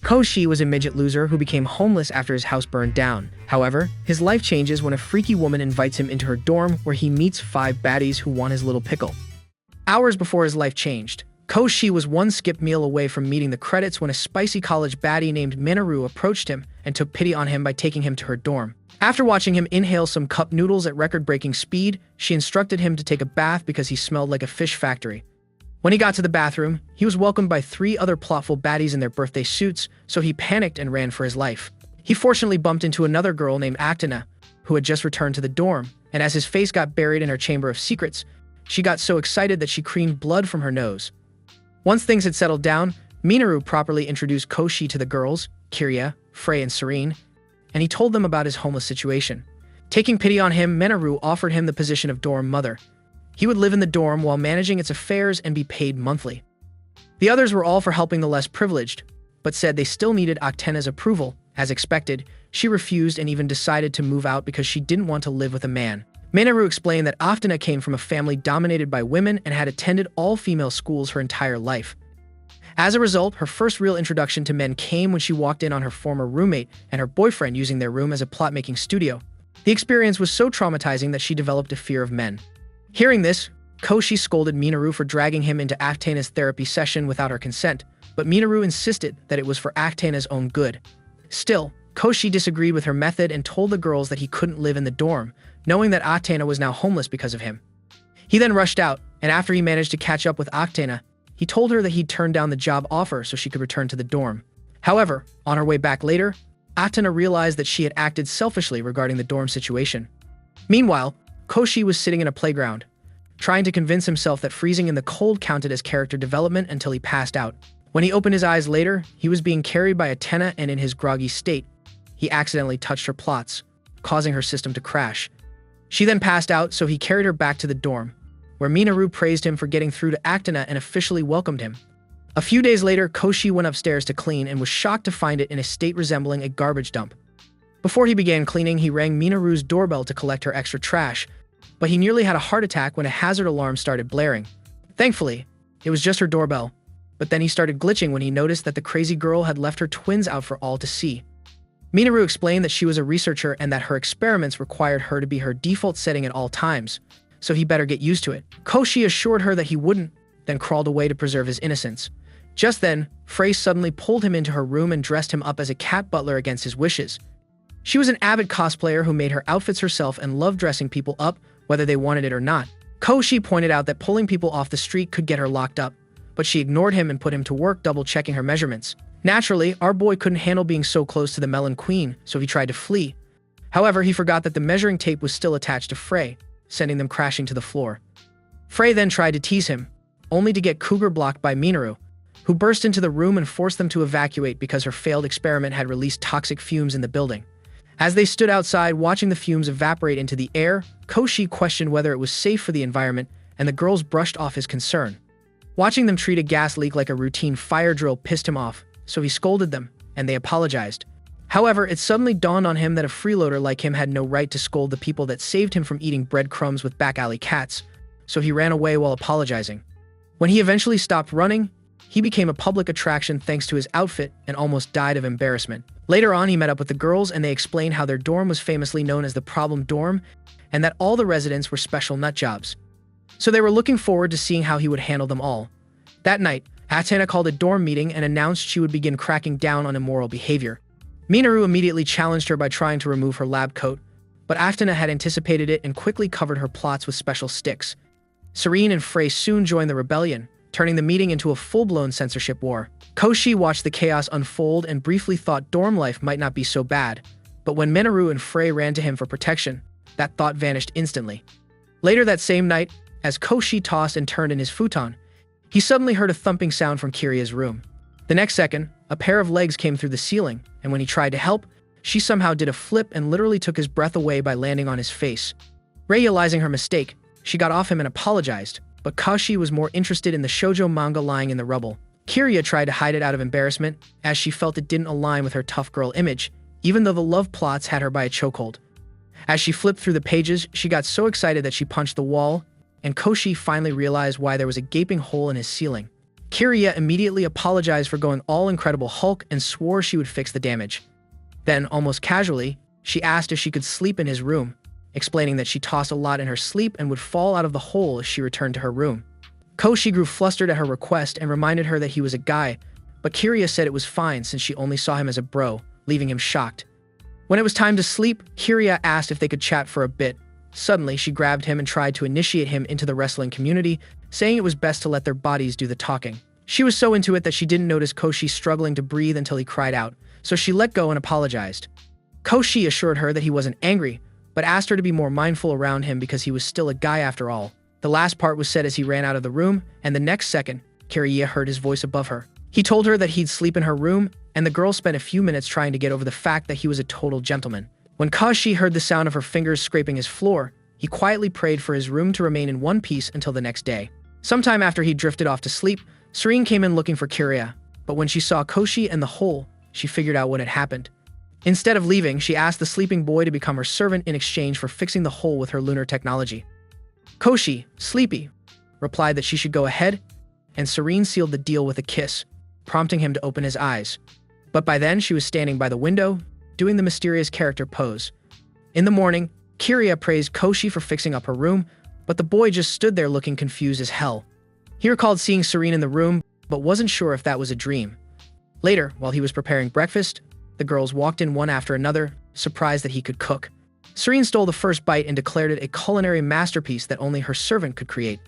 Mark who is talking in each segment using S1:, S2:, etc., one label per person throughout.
S1: Koshi was a midget loser who became homeless after his house burned down. However, his life changes when a freaky woman invites him into her dorm where he meets 5 baddies who want his little pickle. Hours before his life changed, Koshi was one skip meal away from meeting the credits when a spicy college baddie named Minoru approached him and took pity on him by taking him to her dorm. After watching him inhale some cup noodles at record-breaking speed, she instructed him to take a bath because he smelled like a fish factory. When he got to the bathroom, he was welcomed by 3 other plotful baddies in their birthday suits, so he panicked and ran for his life. He fortunately bumped into another girl named Actina, who had just returned to the dorm, and as his face got buried in her chamber of secrets, she got so excited that she creamed blood from her nose. Once things had settled down, Minoru properly introduced Koshi to the girls, Kiria, Frey, and Serene, and he told them about his homeless situation. Taking pity on him, Minoru offered him the position of dorm mother. He would live in the dorm while managing its affairs and be paid monthly. The others were all for helping the less privileged, but said they still needed Actena's approval. As expected, she refused and even decided to move out because she didn't want to live with a man. Minoru explained that Actena came from a family dominated by women and had attended all-female schools her entire life. As a result, her first real introduction to men came when she walked in on her former roommate and her boyfriend using their room as a plot-making studio. The experience was so traumatizing that she developed a fear of men. Hearing this, Koshi scolded Minoru for dragging him into Actena's therapy session without her consent, but Minoru insisted that it was for Actena's own good. Still, Koshi disagreed with her method and told the girls that he couldn't live in the dorm, knowing that Actena was now homeless because of him. He then rushed out, and after he managed to catch up with Actena, he told her that he'd turned down the job offer so she could return to the dorm. However, on her way back later, Actena realized that she had acted selfishly regarding the dorm situation. Meanwhile, Koshi was sitting in a playground, trying to convince himself that freezing in the cold counted as character development until he passed out. When he opened his eyes later, he was being carried by Actena, and in his groggy state, he accidentally touched her plots, causing her system to crash. She then passed out, so he carried her back to the dorm, where Minoru praised him for getting through to Actena and officially welcomed him. A few days later, Koshi went upstairs to clean and was shocked to find it in a state resembling a garbage dump. Before he began cleaning, he rang Minoru's doorbell to collect her extra trash, but he nearly had a heart attack when a hazard alarm started blaring. Thankfully, it was just her doorbell, but then he started glitching when he noticed that the crazy girl had left her twins out for all to see. Minoru explained that she was a researcher and that her experiments required her to be her default setting at all times, so he better get used to it. Koshi assured her that he wouldn't, then crawled away to preserve his innocence. Just then, Frey suddenly pulled him into her room and dressed him up as a cat butler against his wishes. She was an avid cosplayer who made her outfits herself and loved dressing people up, whether they wanted it or not. Koshi pointed out that pulling people off the street could get her locked up, but she ignored him and put him to work double-checking her measurements. Naturally, our boy couldn't handle being so close to the Melon Queen, so he tried to flee. However, he forgot that the measuring tape was still attached to Frey, sending them crashing to the floor. Frey then tried to tease him, only to get cougar blocked by Minoru, who burst into the room and forced them to evacuate because her failed experiment had released toxic fumes in the building. As they stood outside watching the fumes evaporate into the air, Koshi questioned whether it was safe for the environment, and the girls brushed off his concern. Watching them treat a gas leak like a routine fire drill pissed him off, so he scolded them, and they apologized. However, it suddenly dawned on him that a freeloader like him had no right to scold the people that saved him from eating breadcrumbs with back alley cats, so he ran away while apologizing. When he eventually stopped running, he became a public attraction thanks to his outfit and almost died of embarrassment. Later on, he met up with the girls and they explained how their dorm was famously known as the problem dorm and that all the residents were special nut jobs. So they were looking forward to seeing how he would handle them all. That night, Actena called a dorm meeting and announced she would begin cracking down on immoral behavior. Minoru immediately challenged her by trying to remove her lab coat, but Actena had anticipated it and quickly covered her plots with special sticks. Serene and Frey soon joined the rebellion, turning the meeting into a full-blown censorship war. Koshi watched the chaos unfold and briefly thought dorm life might not be so bad, but when Minoru and Frey ran to him for protection, that thought vanished instantly. Later that same night, as Koshi tossed and turned in his futon, he suddenly heard a thumping sound from Kiria's room. The next second, a pair of legs came through the ceiling, and when he tried to help, she somehow did a flip and literally took his breath away by landing on his face. Realizing her mistake, she got off him and apologized, but Koshi was more interested in the shoujo manga lying in the rubble. Kiria tried to hide it out of embarrassment, as she felt it didn't align with her tough girl image, even though the love plots had her by a chokehold. As she flipped through the pages, she got so excited that she punched the wall, and Koshi finally realized why there was a gaping hole in his ceiling. Kiria immediately apologized for going all Incredible Hulk and swore she would fix the damage. Then, almost casually, she asked if she could sleep in his room, explaining that she tossed a lot in her sleep and would fall out of the hole as she returned to her room. Koshi grew flustered at her request and reminded her that he was a guy, but Kiria said it was fine since she only saw him as a bro, leaving him shocked. When it was time to sleep, Kiria asked if they could chat for a bit. Suddenly, she grabbed him and tried to initiate him into the wrestling community, saying it was best to let their bodies do the talking. She was so into it that she didn't notice Koshi struggling to breathe until he cried out, so she let go and apologized. Koshi assured her that he wasn't angry, but asked her to be more mindful around him because he was still a guy after all. The last part was said as he ran out of the room, and the next second, Kiria heard his voice above her. He told her that he'd sleep in her room, and the girl spent a few minutes trying to get over the fact that he was a total gentleman. When Koshi heard the sound of her fingers scraping his floor, he quietly prayed for his room to remain in one piece until the next day. Sometime after he drifted off to sleep, Serene came in looking for Kiria, but when she saw Koshi and the hole, she figured out what had happened. Instead of leaving, she asked the sleeping boy to become her servant in exchange for fixing the hole with her lunar technology. Koshi, sleepy, replied that she should go ahead, and Serene sealed the deal with a kiss, prompting him to open his eyes. But by then, she was standing by the window, doing the mysterious character pose. In the morning, Kiria praised Koshi for fixing up her room, but the boy just stood there looking confused as hell. He recalled seeing Serene in the room, but wasn't sure if that was a dream. Later, while he was preparing breakfast, the girls walked in one after another, surprised that he could cook. Serene stole the first bite and declared it a culinary masterpiece that only her servant could create.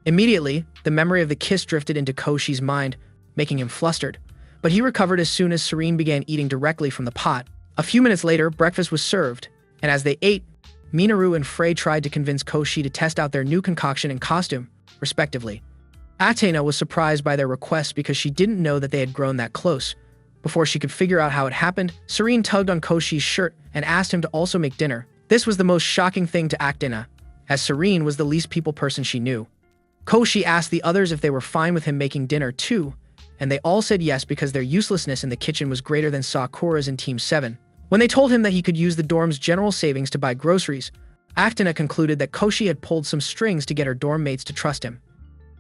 S1: Immediately, the memory of the kiss drifted into Koshi's mind, making him flustered. But he recovered as soon as Serene began eating directly from the pot. A few minutes later, breakfast was served, and as they ate, Minoru and Frey tried to convince Koshi to test out their new concoction and costume, respectively. Athena was surprised by their request because she didn't know that they had grown that close. Before she could figure out how it happened, Serene tugged on Koshi's shirt and asked him to also make dinner. This was the most shocking thing to Athena, as Serene was the least people person she knew. Koshi asked the others if they were fine with him making dinner too, and they all said yes because their uselessness in the kitchen was greater than Sakura's in Team 7. When they told him that he could use the dorm's general savings to buy groceries, Athena concluded that Koshi had pulled some strings to get her dorm mates to trust him.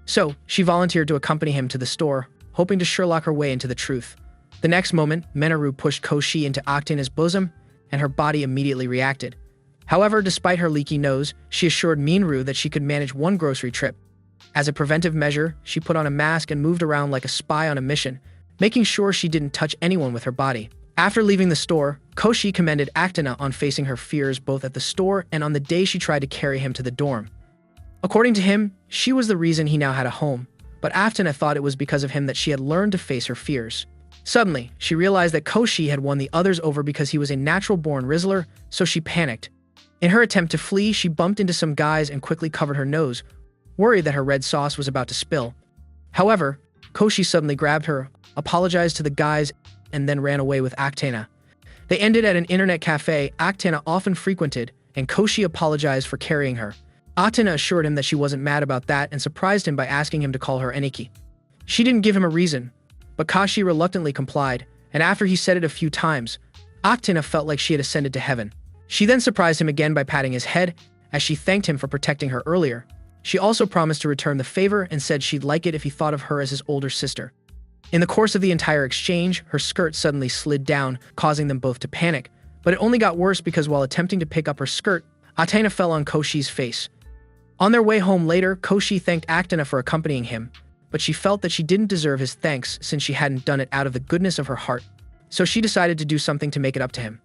S1: So, she volunteered to accompany him to the store, hoping to Sherlock her way into the truth. The next moment, Minoru pushed Koshi into Athena's bosom, and her body immediately reacted. However, despite her leaky nose, she assured Minoru that she could manage one grocery trip. As a preventive measure, she put on a mask and moved around like a spy on a mission, making sure she didn't touch anyone with her body. After leaving the store, Koshi commended Athena on facing her fears both at the store and on the day she tried to carry him to the dorm. According to him, she was the reason he now had a home, but Athena thought it was because of him that she had learned to face her fears. Suddenly, she realized that Koshi had won the others over because he was a natural-born Rizzler, so she panicked. In her attempt to flee, she bumped into some guys and quickly covered her nose, worried that her red sauce was about to spill. However, Koshi suddenly grabbed her, apologized to the guys, and then ran away with Athena. They ended at an internet cafe Athena often frequented, and Koshi apologized for carrying her. Athena assured him that she wasn't mad about that and surprised him by asking him to call her Eniki. She didn't give him a reason, but Koshi reluctantly complied, and after he said it a few times, Athena felt like she had ascended to heaven. She then surprised him again by patting his head, as she thanked him for protecting her earlier. She also promised to return the favor and said she'd like it if he thought of her as his older sister. In the course of the entire exchange, her skirt suddenly slid down, causing them both to panic, but it only got worse because while attempting to pick up her skirt, Athena fell on Koshi's face. On their way home later, Koshi thanked Athena for accompanying him, but she felt that she didn't deserve his thanks since she hadn't done it out of the goodness of her heart, so she decided to do something to make it up to him.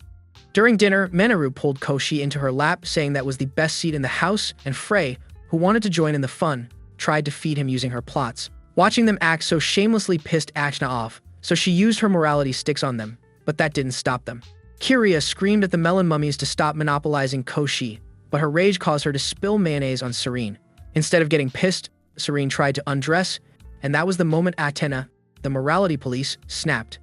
S1: During dinner, Minoru pulled Koshi into her lap, saying that was the best seat in the house, and Frey, who wanted to join in the fun, tried to feed him using her plots. Watching them act so shamelessly pissed Athena off, so she used her morality sticks on them, but that didn't stop them. Kiria screamed at the melon mummies to stop monopolizing Koshi, but her rage caused her to spill mayonnaise on Serene. Instead of getting pissed, Serene tried to undress, and that was the moment Athena, the morality police, snapped.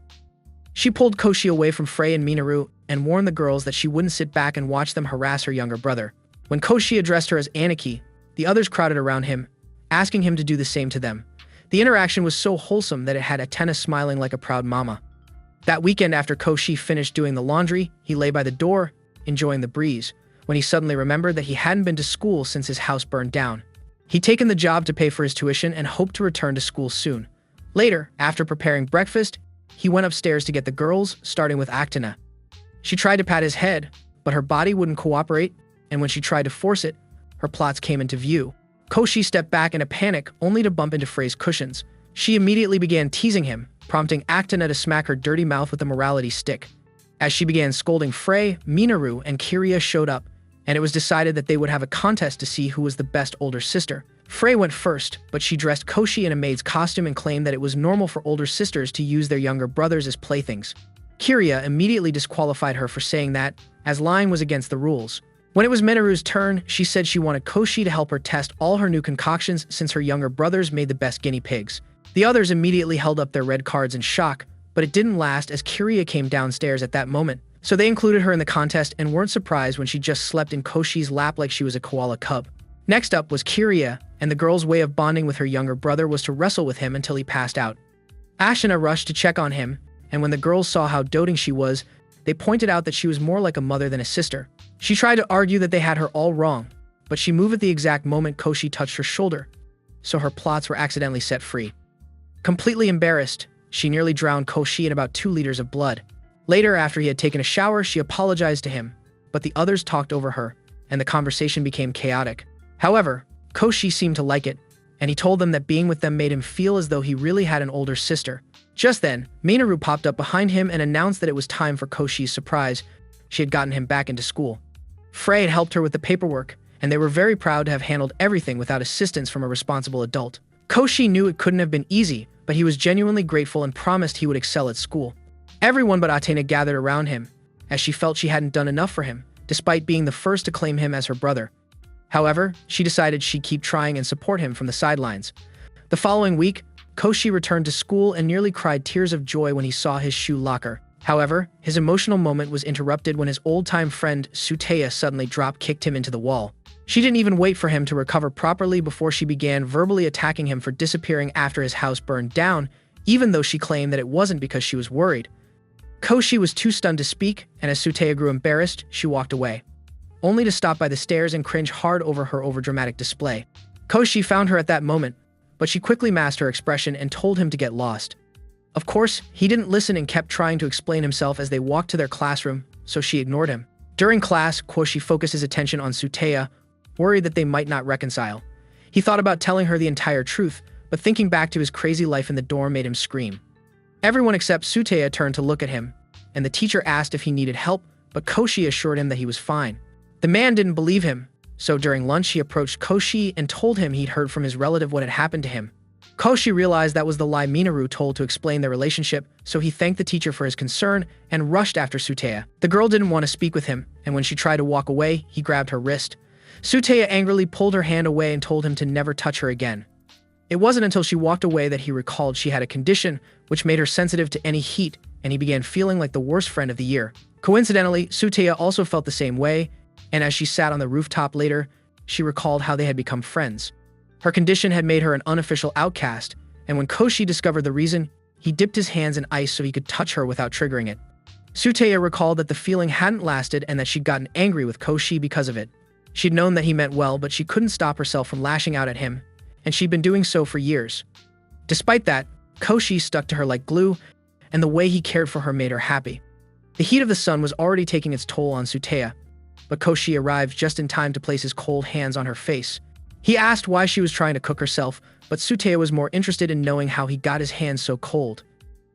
S1: She pulled Koshi away from Frey and Minoru and warned the girls that she wouldn't sit back and watch them harass her younger brother. When Koshi addressed her as Aniki, the others crowded around him, asking him to do the same to them. The interaction was so wholesome that it had Athena smiling like a proud mama. That weekend after Koshi finished doing the laundry, he lay by the door, enjoying the breeze, when he suddenly remembered that he hadn't been to school since his house burned down. He'd taken the job to pay for his tuition and hoped to return to school soon. Later, after preparing breakfast, he went upstairs to get the girls, starting with Actina. She tried to pat his head, but her body wouldn't cooperate, and when she tried to force it, her plots came into view. Koshi stepped back in a panic, only to bump into Frey's cushions. She immediately began teasing him, prompting Actina to smack her dirty mouth with a morality stick. As she began scolding Frey, Minaru and Kiria showed up, and it was decided that they would have a contest to see who was the best older sister. Frey went first, but she dressed Koshi in a maid's costume and claimed that it was normal for older sisters to use their younger brothers as playthings. Kiria immediately disqualified her for saying that, as lying was against the rules. When it was Minaru's turn, she said she wanted Koshi to help her test all her new concoctions since her younger brothers made the best guinea pigs. The others immediately held up their red cards in shock, but it didn't last as Kiria came downstairs at that moment. So they included her in the contest and weren't surprised when she just slept in Koshi's lap like she was a koala cub. Next up was Kiria, and the girl's way of bonding with her younger brother was to wrestle with him until he passed out. Ashina rushed to check on him, and when the girls saw how doting she was, they pointed out that she was more like a mother than a sister. She tried to argue that they had her all wrong, but she moved at the exact moment Koshi touched her shoulder, so her plots were accidentally set free. Completely embarrassed, she nearly drowned Koshi in about 2 liters of blood. Later, after he had taken a shower, she apologized to him, but the others talked over her, and the conversation became chaotic. However, Koshi seemed to like it, and he told them that being with them made him feel as though he really had an older sister. Just then, Minaru popped up behind him and announced that it was time for Koshi's surprise. She had gotten him back into school. Frey had helped her with the paperwork, and they were very proud to have handled everything without assistance from a responsible adult. Koshi knew it couldn't have been easy, but he was genuinely grateful and promised he would excel at school. Everyone but Atena gathered around him, as she felt she hadn't done enough for him, despite being the first to claim him as her brother. However, she decided she'd keep trying and support him from the sidelines. The following week, Koshi returned to school and nearly cried tears of joy when he saw his shoe locker. However, his emotional moment was interrupted when his old-time friend Suteya suddenly drop-kicked him into the wall. She didn't even wait for him to recover properly before she began verbally attacking him for disappearing after his house burned down, even though she claimed that it wasn't because she was worried. Koshi was too stunned to speak, and as Suteya grew embarrassed, she walked away, only to stop by the stairs and cringe hard over her overdramatic display. Koshi found her at that moment, but she quickly masked her expression and told him to get lost. Of course, he didn't listen and kept trying to explain himself as they walked to their classroom, so she ignored him. During class, Koshi focused his attention on Suteya, worried that they might not reconcile. He thought about telling her the entire truth, but thinking back to his crazy life in the dorm made him scream. Everyone except Suteya turned to look at him, and the teacher asked if he needed help, but Koshi assured him that he was fine. The man didn't believe him, so during lunch he approached Koshi and told him he'd heard from his relative what had happened to him. Koshi realized that was the lie Minaru told to explain their relationship, so he thanked the teacher for his concern and rushed after Suteya. The girl didn't want to speak with him, and when she tried to walk away, he grabbed her wrist. Suteya angrily pulled her hand away and told him to never touch her again. It wasn't until she walked away that he recalled she had a condition which made her sensitive to any heat, and he began feeling like the worst friend of the year. Coincidentally, Suteya also felt the same way, and as she sat on the rooftop later, she recalled how they had become friends. Her condition had made her an unofficial outcast, and when Koshi discovered the reason, he dipped his hands in ice so he could touch her without triggering it. Suteya recalled that the feeling hadn't lasted and that she'd gotten angry with Koshi because of it. She'd known that he meant well, but she couldn't stop herself from lashing out at him, and she'd been doing so for years. Despite that, Koshi stuck to her like glue, and the way he cared for her made her happy. The heat of the sun was already taking its toll on Suteya, but Koshi arrived just in time to place his cold hands on her face. He asked why she was trying to cook herself, but Suteya was more interested in knowing how he got his hands so cold.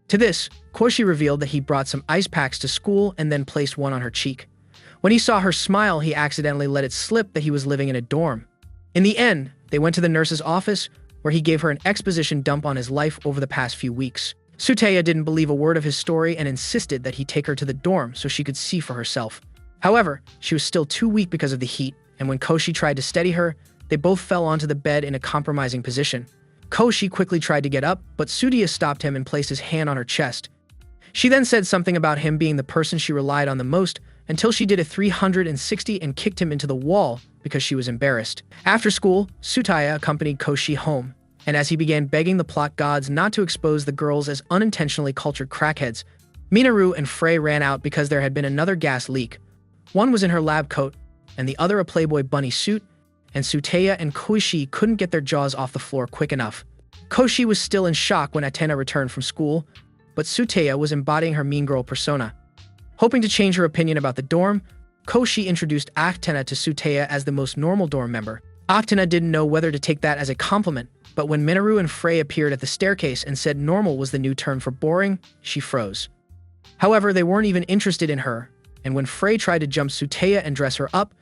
S1: To this, Koshi revealed that he brought some ice packs to school and then placed one on her cheek. When he saw her smile, he accidentally let it slip that he was living in a dorm. In the end, they went to the nurse's office, where he gave her an exposition dump on his life over the past few weeks. Suteya didn't believe a word of his story and insisted that he take her to the dorm so she could see for herself. However, she was still too weak because of the heat, and when Koshi tried to steady her, they both fell onto the bed in a compromising position. Koshi quickly tried to get up, but Suteya stopped him and placed his hand on her chest. She then said something about him being the person she relied on the most until she did a 360 and kicked him into the wall because she was embarrassed. After school, Suteya accompanied Koshi home, and as he began begging the plot gods not to expose the girls as unintentionally cultured crackheads, Minaru and Frey ran out because there had been another gas leak. One was in her lab coat, and the other a Playboy bunny suit, and Suteya and Koshi couldn't get their jaws off the floor quick enough. Koshi was still in shock when Atena returned from school, but Suteya was embodying her mean girl persona. Hoping to change her opinion about the dorm, Koshi introduced Atena to Suteya as the most normal dorm member. Atena didn't know whether to take that as a compliment, but when Minoru and Frey appeared at the staircase and said normal was the new term for boring, she froze. However, they weren't even interested in her, and when Frey tried to jump Suteya and dress her up,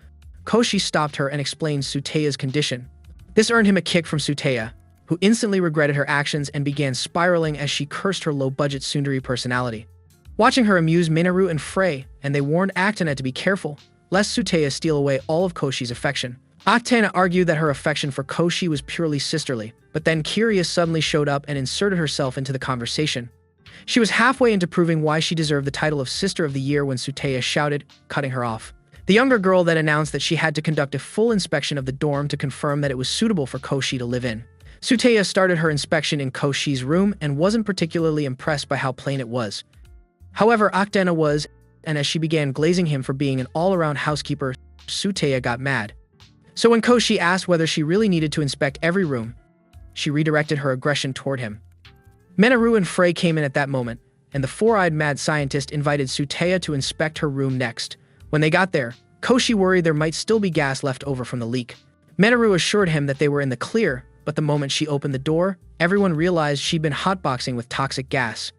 S1: Koshi stopped her and explained Suteya's condition. This earned him a kick from Suteya, who instantly regretted her actions and began spiraling as she cursed her low-budget tsundere personality. Watching her amused Minoru and Frey, and they warned Atena to be careful, lest Suteya steal away all of Koshi's affection. Atena argued that her affection for Koshi was purely sisterly, but then Kiria suddenly showed up and inserted herself into the conversation. She was halfway into proving why she deserved the title of Sister of the Year when Suteya shouted, cutting her off. The younger girl then announced that she had to conduct a full inspection of the dorm to confirm that it was suitable for Koshi to live in. Suteya started her inspection in Koshi's room and wasn't particularly impressed by how plain it was. However, Atena was, and as she began glazing him for being an all-around housekeeper, Suteya got mad. So when Koshi asked whether she really needed to inspect every room, she redirected her aggression toward him. Minoru and Frey came in at that moment, and the four-eyed mad scientist invited Suteya to inspect her room next. When they got there, Koshi worried there might still be gas left over from the leak. Minoru assured him that they were in the clear, but the moment she opened the door, everyone realized she'd been hotboxing with toxic gas.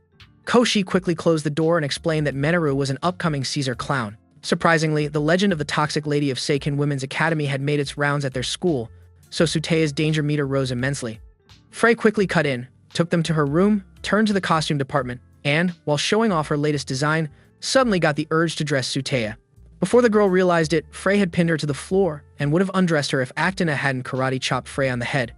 S1: Koshi quickly closed the door and explained that Minoru was an upcoming Caesar clown. Surprisingly, the legend of the toxic lady of Seiken Women's Academy had made its rounds at their school, so Suteya's danger meter rose immensely. Frey quickly cut in, took them to her room, turned to the costume department, and, while showing off her latest design, suddenly got the urge to dress Suteya. Before the girl realized it, Frey had pinned her to the floor and would have undressed her if Atena hadn't karate chopped Frey on the head.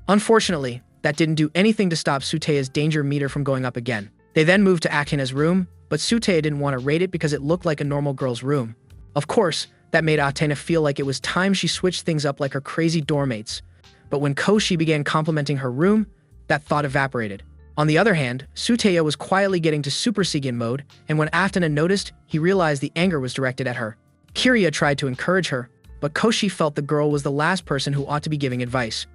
S1: Unfortunately, that didn't do anything to stop Suteya's danger meter from going up again. They then moved to Atena's room, but Suteya didn't want to rate it because it looked like a normal girl's room. Of course, that made Atena feel like it was time she switched things up like her crazy dormmates. But when Koshi began complimenting her room, that thought evaporated. On the other hand, Suteya was quietly getting to Super Saiyan mode, and when Atena noticed, he realized the anger was directed at her. Kiria tried to encourage her, but Koshi felt the girl was the last person who ought to be giving advice.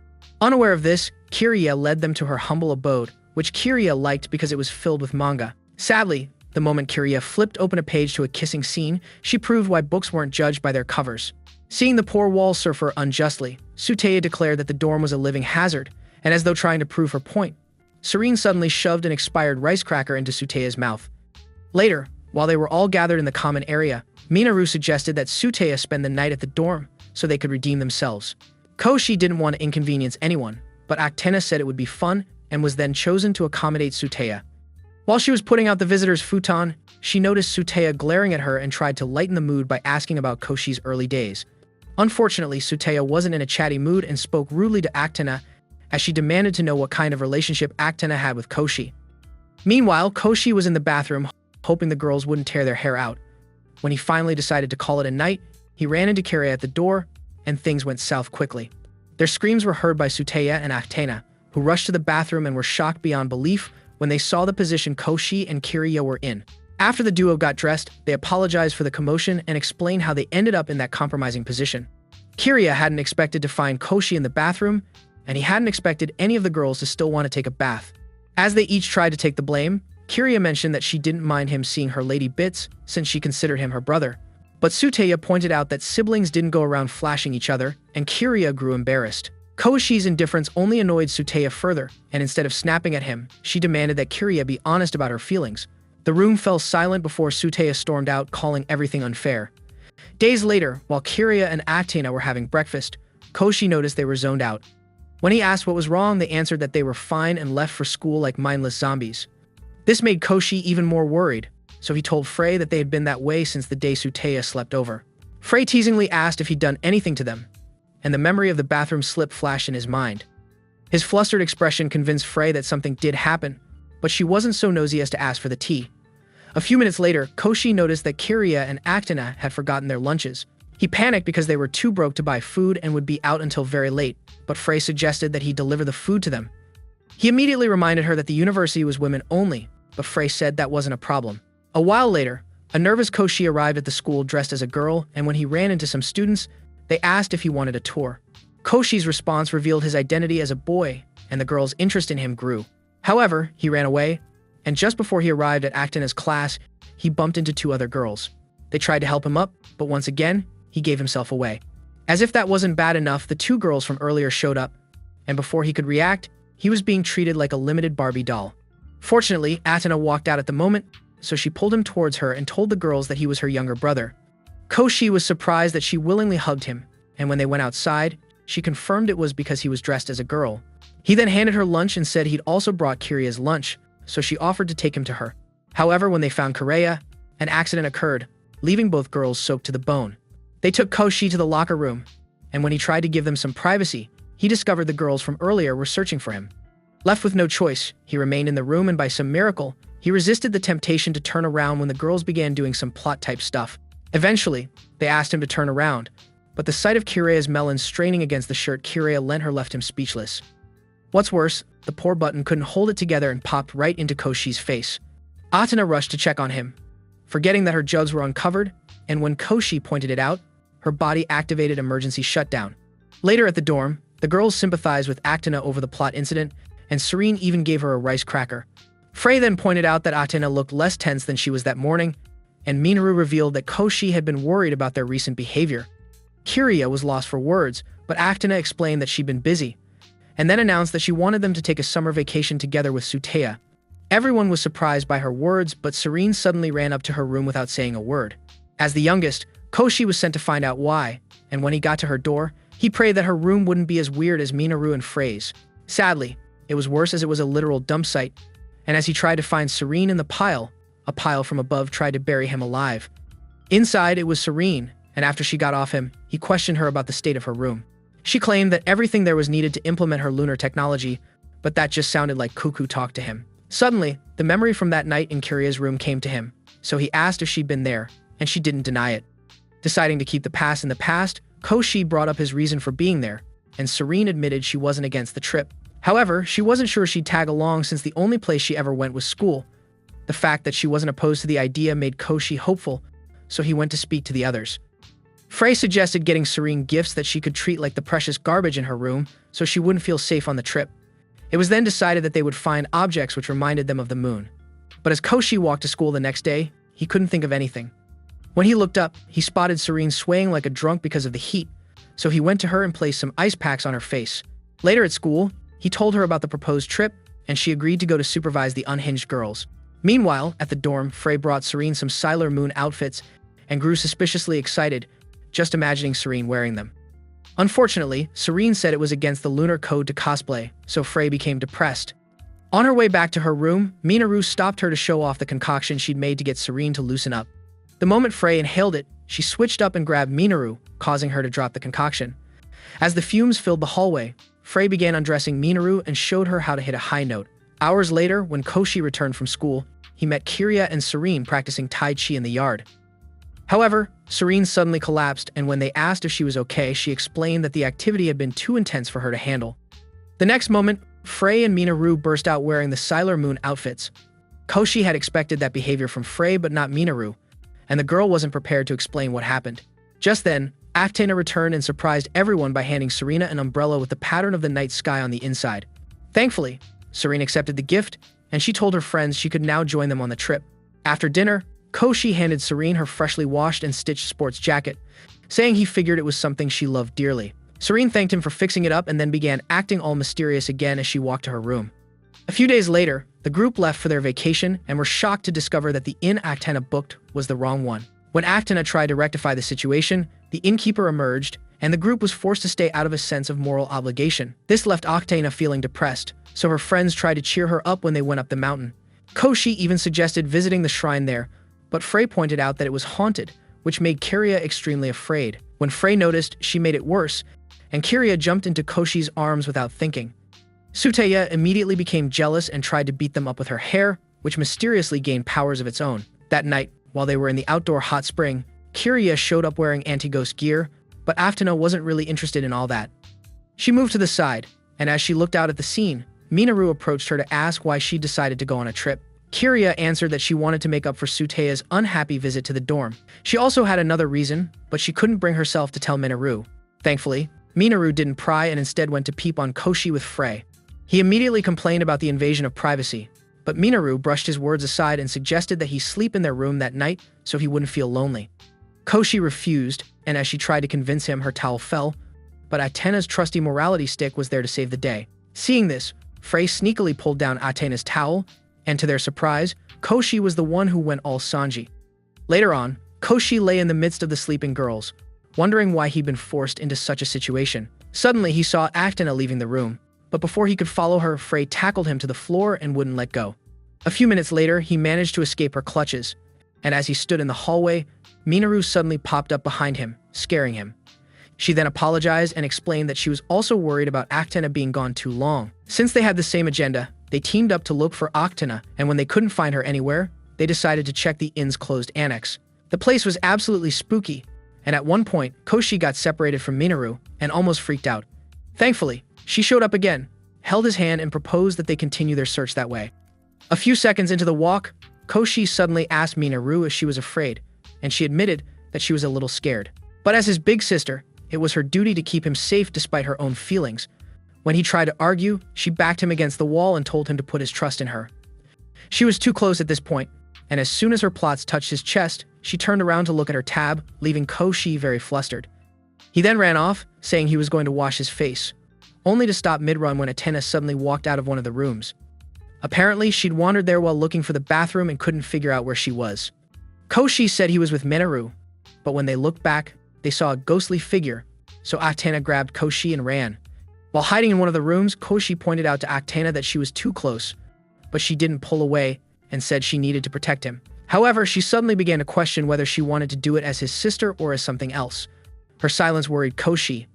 S1: Unaware of this, Kiria led them to her humble abode, which Kiria liked because it was filled with manga. Sadly, the moment Kiria flipped open a page to a kissing scene, she proved why books weren't judged by their covers. Seeing the poor wall surfer unjustly, Suteya declared that the dorm was a living hazard, and as though trying to prove her point, Serene suddenly shoved an expired rice cracker into Suteya's mouth. Later, while they were all gathered in the common area, Minoru suggested that Suteya spend the night at the dorm so they could redeem themselves. Koshi didn't want to inconvenience anyone, but Atena said it would be fun and was then chosen to accommodate Suteya. While she was putting out the visitor's futon, she noticed Suteya glaring at her and tried to lighten the mood by asking about Koshi's early days. Unfortunately, Suteya wasn't in a chatty mood and spoke rudely to Atena as she demanded to know what kind of relationship Atena had with Koshi. Meanwhile, Koshi was in the bathroom, hoping the girls wouldn't tear their hair out. When he finally decided to call it a night, he ran into Kiria at the door, and things went south quickly. Their screams were heard by Suteya and Atena, who rushed to the bathroom and were shocked beyond belief when they saw the position Koshi and Kiria were in. After the duo got dressed, they apologized for the commotion and explained how they ended up in that compromising position. Kiria hadn't expected to find Koshi in the bathroom, and he hadn't expected any of the girls to still want to take a bath. As they each tried to take the blame, Kiria mentioned that she didn't mind him seeing her lady bits since she considered him her brother. But Suteya pointed out that siblings didn't go around flashing each other, and Kiria grew embarrassed. Koshi's indifference only annoyed Suteya further, and instead of snapping at him, she demanded that Kiria be honest about her feelings. The room fell silent before Suteya stormed out, calling everything unfair. Days later, while Kiria and Atena were having breakfast, Koshi noticed they were zoned out. When he asked what was wrong, they answered that they were fine and left for school like mindless zombies. This made Koshi even more worried, so he told Frey that they had been that way since the day Suteya slept over. Frey teasingly asked if he'd done anything to them, and the memory of the bathroom slip flashed in his mind. His flustered expression convinced Frey that something did happen, but she wasn't so nosy as to ask for the tea. A few minutes later, Koshi noticed that Kiria and Atena had forgotten their lunches. He panicked because they were too broke to buy food and would be out until very late, but Frey suggested that he deliver the food to them. He immediately reminded her that the university was women only, but Frey said that wasn't a problem. A while later, a nervous Koshi arrived at the school dressed as a girl, and when he ran into some students, they asked if he wanted a tour. Koshi's response revealed his identity as a boy, and the girl's interest in him grew. However, he ran away, and just before he arrived at Actina's class, he bumped into two other girls. They tried to help him up, but once again, he gave himself away. As if that wasn't bad enough, the two girls from earlier showed up, and before he could react, he was being treated like a limited Barbie doll. Fortunately, Actina walked out at the moment, so she pulled him towards her and told the girls that he was her younger brother. Koshi was surprised that she willingly hugged him, and when they went outside, she confirmed it was because he was dressed as a girl. He then handed her lunch and said he'd also brought Kiria's lunch, so she offered to take him to her. However, when they found Kiria, an accident occurred, leaving both girls soaked to the bone. They took Koshi to the locker room, and when he tried to give them some privacy, he discovered the girls from earlier were searching for him. Left with no choice, he remained in the room, and by some miracle, he resisted the temptation to turn around when the girls began doing some plot-type stuff. Eventually, they asked him to turn around, but the sight of Kiria's melon straining against the shirt Kiria lent her left him speechless. What's worse, the poor button couldn't hold it together and popped right into Koshi's face. Actina rushed to check on him, forgetting that her jugs were uncovered, and when Koshi pointed it out, her body activated emergency shutdown. Later at the dorm, the girls sympathized with Actina over the plot incident, and Serene even gave her a rice cracker. Frey then pointed out that Actina looked less tense than she was that morning, and Minoru revealed that Koshi had been worried about their recent behavior. Kiria was lost for words, but Actina explained that she'd been busy, and then announced that she wanted them to take a summer vacation together with Suteya. Everyone was surprised by her words, but Serene suddenly ran up to her room without saying a word. As the youngest, Koshi was sent to find out why, and when he got to her door, he prayed that her room wouldn't be as weird as Minoru and Frey's. Sadly, it was worse as it was a literal dump site, and as he tried to find Serene in the pile, a pile from above tried to bury him alive. Inside, it was Serene, and after she got off him, he questioned her about the state of her room. She claimed that everything there was needed to implement her lunar technology, but that just sounded like cuckoo talk to him. Suddenly, the memory from that night in Kiria's room came to him, so he asked if she'd been there, and she didn't deny it. Deciding to keep the past in the past, Koshi brought up his reason for being there, and Serene admitted she wasn't against the trip. However, she wasn't sure she'd tag along since the only place she ever went was school. The fact that she wasn't opposed to the idea made Koshi hopeful, so he went to speak to the others. Frey suggested getting Serene gifts that she could treat like the precious garbage in her room, so she wouldn't feel safe on the trip. It was then decided that they would find objects which reminded them of the moon. But as Koshi walked to school the next day, he couldn't think of anything. When he looked up, he spotted Serene swaying like a drunk because of the heat, so he went to her and placed some ice packs on her face. Later at school, he told her about the proposed trip, and she agreed to go to supervise the unhinged girls. Meanwhile, at the dorm, Frey brought Serene some Sailor Moon outfits and grew suspiciously excited, just imagining Serene wearing them. Unfortunately, Serene said it was against the lunar code to cosplay, so Frey became depressed. On her way back to her room, Minoru stopped her to show off the concoction she'd made to get Serene to loosen up. The moment Frey inhaled it, she switched up and grabbed Minoru, causing her to drop the concoction. As the fumes filled the hallway, Frey began undressing Minoru and showed her how to hit a high note. Hours later, when Koshi returned from school, he met Kiria and Serene practicing Tai Chi in the yard. However, Serene suddenly collapsed, and when they asked if she was okay, she explained that the activity had been too intense for her to handle. The next moment, Frey and Minoru burst out wearing the Sailor Moon outfits. Koshi had expected that behavior from Frey but not Minoru, and the girl wasn't prepared to explain what happened. Just then, Actina returned and surprised everyone by handing Serena an umbrella with the pattern of the night sky on the inside. Thankfully, Serena accepted the gift, and she told her friends she could now join them on the trip. After dinner, Koshi handed Serene her freshly washed and stitched sports jacket, saying he figured it was something she loved dearly. Serene thanked him for fixing it up and then began acting all mysterious again as she walked to her room. A few days later, the group left for their vacation and were shocked to discover that the inn Actina booked was the wrong one. When Actina tried to rectify the situation, the innkeeper emerged, and the group was forced to stay out of a sense of moral obligation. This left Actina feeling depressed, so her friends tried to cheer her up when they went up the mountain. Koshi even suggested visiting the shrine there, but Frey pointed out that it was haunted, which made Kiria extremely afraid. When Frey noticed, she made it worse, and Kiria jumped into Koshi's arms without thinking. Suteya immediately became jealous and tried to beat them up with her hair, which mysteriously gained powers of its own. That night, while they were in the outdoor hot spring, Kiria showed up wearing anti-ghost gear, but Actina wasn't really interested in all that. She moved to the side, and as she looked out at the scene, Minoru approached her to ask why she decided to go on a trip. Kiria answered that she wanted to make up for Suteya's unhappy visit to the dorm. She also had another reason, but she couldn't bring herself to tell Minoru. Thankfully, Minoru didn't pry and instead went to peep on Koshi with Frey. He immediately complained about the invasion of privacy, but Minoru brushed his words aside and suggested that he sleep in their room that night so he wouldn't feel lonely. Koshi refused, and as she tried to convince him, her towel fell, but Atena's trusty morality stick was there to save the day. Seeing this, Frey sneakily pulled down Atena's towel, and to their surprise, Koshi was the one who went all Sanji. Later on, Koshi lay in the midst of the sleeping girls, wondering why he'd been forced into such a situation. Suddenly, he saw Atena leaving the room, but before he could follow her, Frey tackled him to the floor and wouldn't let go. A few minutes later, he managed to escape her clutches, and as he stood in the hallway, Minoru suddenly popped up behind him, scaring him. She then apologized and explained that she was also worried about Actena being gone too long. Since they had the same agenda, they teamed up to look for Actena, and when they couldn't find her anywhere, they decided to check the inn's closed annex. The place was absolutely spooky, and at one point, Koshi got separated from Minoru and almost freaked out. Thankfully, she showed up again, held his hand and proposed that they continue their search that way. A few seconds into the walk, Koshi suddenly asked Minoru if she was afraid, and she admitted that she was a little scared. But as his big sister, it was her duty to keep him safe despite her own feelings. When he tried to argue, she backed him against the wall and told him to put his trust in her. She was too close at this point, and as soon as her plots touched his chest, she turned around to look at her tab, leaving Koshi very flustered. He then ran off, saying he was going to wash his face, only to stop mid-run when Atena suddenly walked out of one of the rooms. Apparently, she'd wandered there while looking for the bathroom and couldn't figure out where she was. Koshi said he was with Minoru, but when they looked back, they saw a ghostly figure, so Atena grabbed Koshi and ran. While hiding in one of the rooms, Koshi pointed out to Atena that she was too close, but she didn't pull away and said she needed to protect him. However, she suddenly began to question whether she wanted to do it as his sister or as something else. Her silence worried Koshi,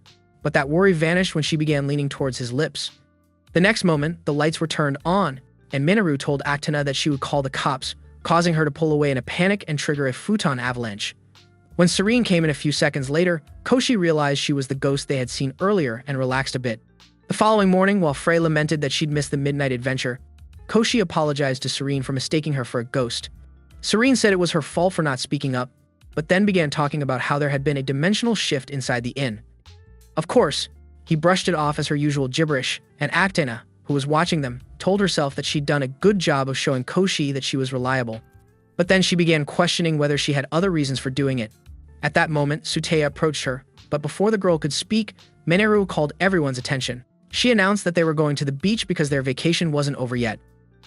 S1: but that worry vanished when she began leaning towards his lips. The next moment, the lights were turned on, and Minoru told Atena that she would call the cops, causing her to pull away in a panic and trigger a futon avalanche. When Serene came in a few seconds later, Koshi realized she was the ghost they had seen earlier and relaxed a bit. The following morning, while Frey lamented that she'd missed the midnight adventure, Koshi apologized to Serene for mistaking her for a ghost. Serene said it was her fault for not speaking up, but then began talking about how there had been a dimensional shift inside the inn. Of course, he brushed it off as her usual gibberish, and Actena, who was watching them, told herself that she'd done a good job of showing Koshi that she was reliable. But then she began questioning whether she had other reasons for doing it. At that moment, Suteya approached her, but before the girl could speak, Minoru called everyone's attention. She announced that they were going to the beach because their vacation wasn't over yet.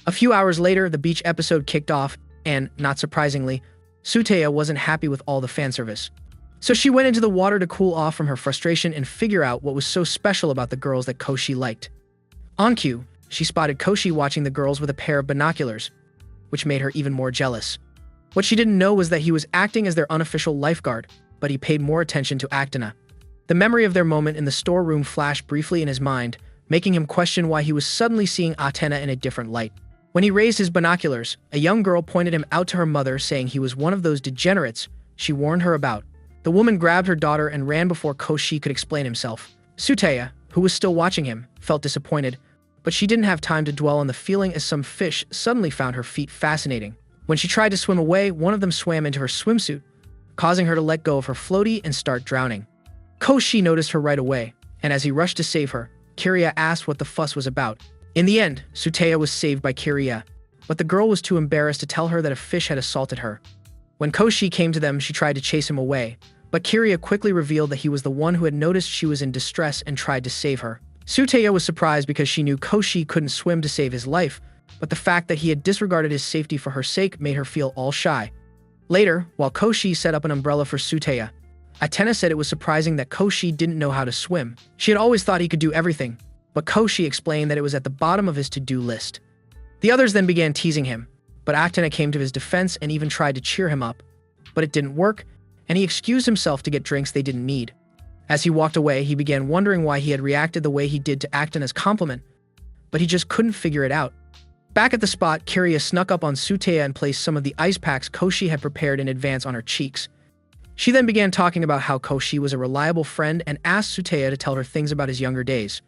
S1: A few hours later, the beach episode kicked off, and, not surprisingly, Suteya wasn't happy with all the fan service. So she went into the water to cool off from her frustration and figure out what was so special about the girls that Koshi liked. On cue, she spotted Koshi watching the girls with a pair of binoculars, which made her even more jealous. What she didn't know was that he was acting as their unofficial lifeguard, but he paid more attention to Actena. The memory of their moment in the storeroom flashed briefly in his mind, making him question why he was suddenly seeing Atena in a different light. When he raised his binoculars, a young girl pointed him out to her mother, saying he was one of those degenerates she warned her about. The woman grabbed her daughter and ran before Koshi could explain himself. Suteya, who was still watching him, felt disappointed, but she didn't have time to dwell on the feeling as some fish suddenly found her feet fascinating. When she tried to swim away, one of them swam into her swimsuit, causing her to let go of her floaty and start drowning. Koshi noticed her right away, and as he rushed to save her, Kiria asked what the fuss was about. In the end, Suteya was saved by Kiria, but the girl was too embarrassed to tell her that a fish had assaulted her. When Koshi came to them, she tried to chase him away, but Kiria quickly revealed that he was the one who had noticed she was in distress and tried to save her. Suteya was surprised because she knew Koshi couldn't swim to save his life, but the fact that he had disregarded his safety for her sake made her feel all shy. Later, while Koshi set up an umbrella for Suteya, Atena said it was surprising that Koshi didn't know how to swim. She had always thought he could do everything, but Koshi explained that it was at the bottom of his to-do list. The others then began teasing him, but Atena came to his defense and even tried to cheer him up. But it didn't work, and he excused himself to get drinks they didn't need. As he walked away, he began wondering why he had reacted the way he did to Actena's compliment, but he just couldn't figure it out. Back at the spot, Kiria snuck up on Suteya and placed some of the ice packs Koshi had prepared in advance on her cheeks. She then began talking about how Koshi was a reliable friend and asked Suteya to tell her things about his younger days.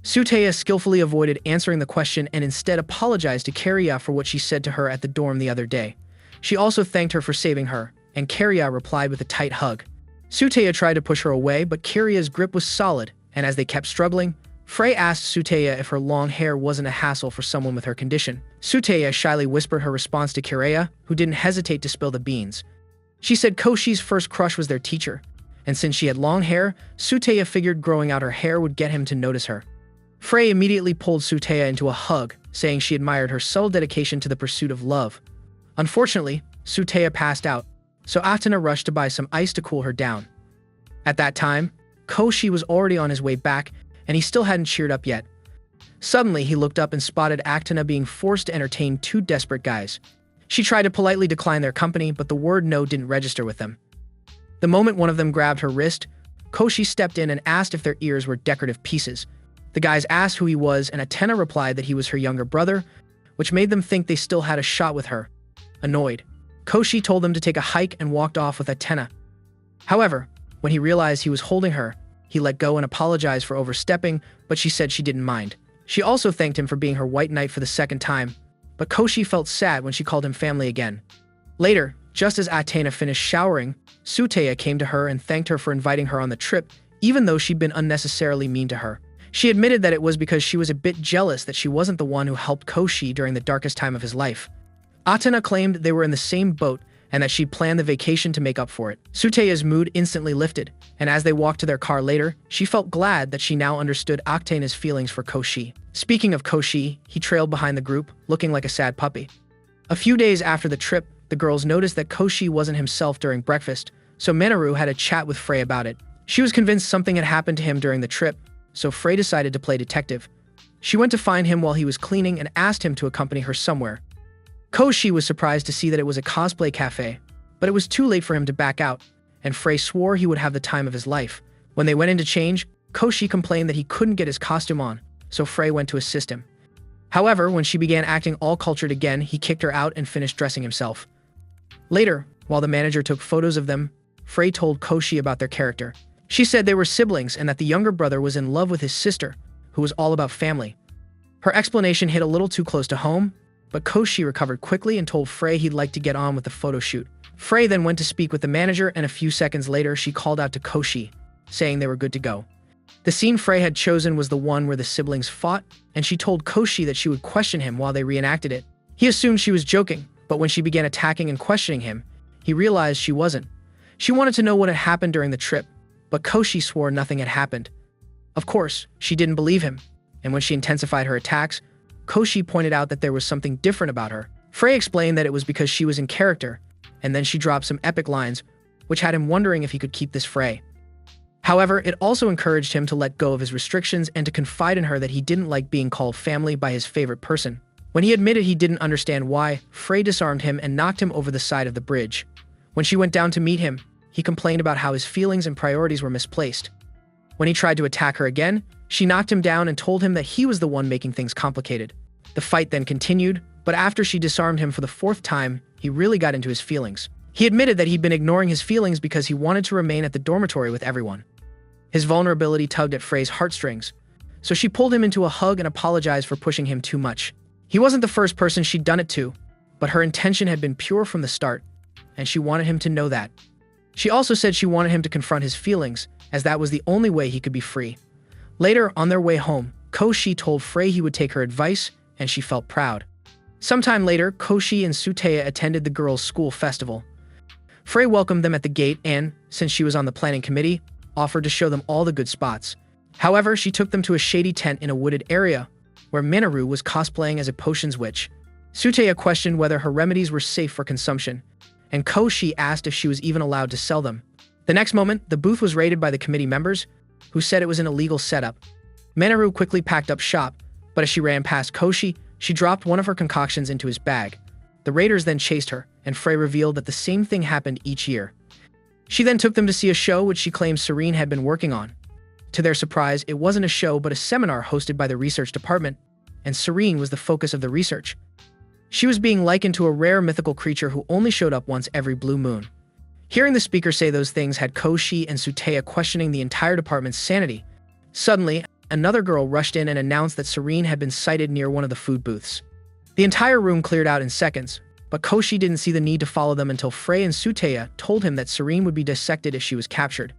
S1: Suteya skillfully avoided answering the question and instead apologized to Kiria for what she said to her at the dorm the other day. She also thanked her for saving her, and Kiria replied with a tight hug. Suteya tried to push her away, but Kiria's grip was solid, and as they kept struggling, Frey asked Suteya if her long hair wasn't a hassle for someone with her condition. Suteya shyly whispered her response to Kireya, who didn't hesitate to spill the beans. She said Koshi's first crush was their teacher, and since she had long hair, Suteya figured growing out her hair would get him to notice her. Frey immediately pulled Suteya into a hug, saying she admired her subtle dedication to the pursuit of love. Unfortunately, Suteya passed out, so Atena rushed to buy some ice to cool her down. At that time, Koshi was already on his way back, and he still hadn't cheered up yet. Suddenly, he looked up and spotted Atena being forced to entertain two desperate guys. She tried to politely decline their company, but the word no didn't register with them. The moment one of them grabbed her wrist, Koshi stepped in and asked if their ears were decorative pieces. The guys asked who he was, and Atena replied that he was her younger brother, which made them think they still had a shot with her. Annoyed, Koshi told them to take a hike and walked off with Atena. However, when he realized he was holding her, he let go and apologized for overstepping, but she said she didn't mind. She also thanked him for being her white knight for the second time, but Koshi felt sad when she called him family again. Later, just as Atena finished showering, Suteya came to her and thanked her for inviting her on the trip, even though she'd been unnecessarily mean to her. She admitted that it was because she was a bit jealous that she wasn't the one who helped Koshi during the darkest time of his life. Atena claimed they were in the same boat and that she'd planned the vacation to make up for it. Suteya's mood instantly lifted, and as they walked to their car later, she felt glad that she now understood Atena's feelings for Koshi. Speaking of Koshi, he trailed behind the group, looking like a sad puppy. A few days after the trip, the girls noticed that Koshi wasn't himself during breakfast, so Minoru had a chat with Frey about it. She was convinced something had happened to him during the trip, so Frey decided to play detective. She went to find him while he was cleaning and asked him to accompany her somewhere. Koshi was surprised to see that it was a cosplay cafe, but it was too late for him to back out, and Frey swore he would have the time of his life. When they went in to change, Koshi complained that he couldn't get his costume on, so Frey went to assist him. However, when she began acting all cultured again, he kicked her out and finished dressing himself. Later, while the manager took photos of them, Frey told Koshi about their character. She said they were siblings and that the younger brother was in love with his sister, who was all about family. Her explanation hit a little too close to home, but Koshi recovered quickly and told Frey he'd like to get on with the photo shoot. Frey then went to speak with the manager, and a few seconds later she called out to Koshi, saying they were good to go. The scene Frey had chosen was the one where the siblings fought, and she told Koshi that she would question him while they reenacted it. He assumed she was joking, but when she began attacking and questioning him, he realized she wasn't. She wanted to know what had happened during the trip, but Koshi swore nothing had happened. Of course, she didn't believe him, and when she intensified her attacks, Koshi pointed out that there was something different about her. Frey explained that it was because she was in character, and then she dropped some epic lines, which had him wondering if he could keep this Frey. However, it also encouraged him to let go of his restrictions and to confide in her that he didn't like being called family by his favorite person. When he admitted he didn't understand why, Frey disarmed him and knocked him over the side of the bridge. When she went down to meet him, he complained about how his feelings and priorities were misplaced. When he tried to attack her again, she knocked him down and told him that he was the one making things complicated. The fight then continued, but after she disarmed him for the fourth time, he really got into his feelings. He admitted that he'd been ignoring his feelings because he wanted to remain at the dormitory with everyone. His vulnerability tugged at Frey's heartstrings, so she pulled him into a hug and apologized for pushing him too much. He wasn't the first person she'd done it to, but her intention had been pure from the start, and she wanted him to know that. She also said she wanted him to confront his feelings, as that was the only way he could be free. Later, on their way home, Koshi told Frey he would take her advice, and she felt proud. Sometime later, Koshi and Suteya attended the girls' school festival. Frey welcomed them at the gate and, since she was on the planning committee, offered to show them all the good spots. However, she took them to a shady tent in a wooded area, where Minoru was cosplaying as a potions witch. Suteya questioned whether her remedies were safe for consumption, and Koshi asked if she was even allowed to sell them. The next moment, the booth was raided by the committee members, who said it was an illegal setup. Minoru quickly packed up shop, but as she ran past Koshi, she dropped one of her concoctions into his bag. The raiders then chased her, and Frey revealed that the same thing happened each year. She then took them to see a show which she claimed Serene had been working on. To their surprise, it wasn't a show but a seminar hosted by the research department, and Serene was the focus of the research. She was being likened to a rare mythical creature who only showed up once every blue moon. Hearing the speaker say those things had Koshi and Suteya questioning the entire department's sanity. Suddenly, another girl rushed in and announced that Serene had been sighted near one of the food booths. The entire room cleared out in seconds, but Koshi didn't see the need to follow them until Frey and Suteya told him that Serene would be dissected if she was captured.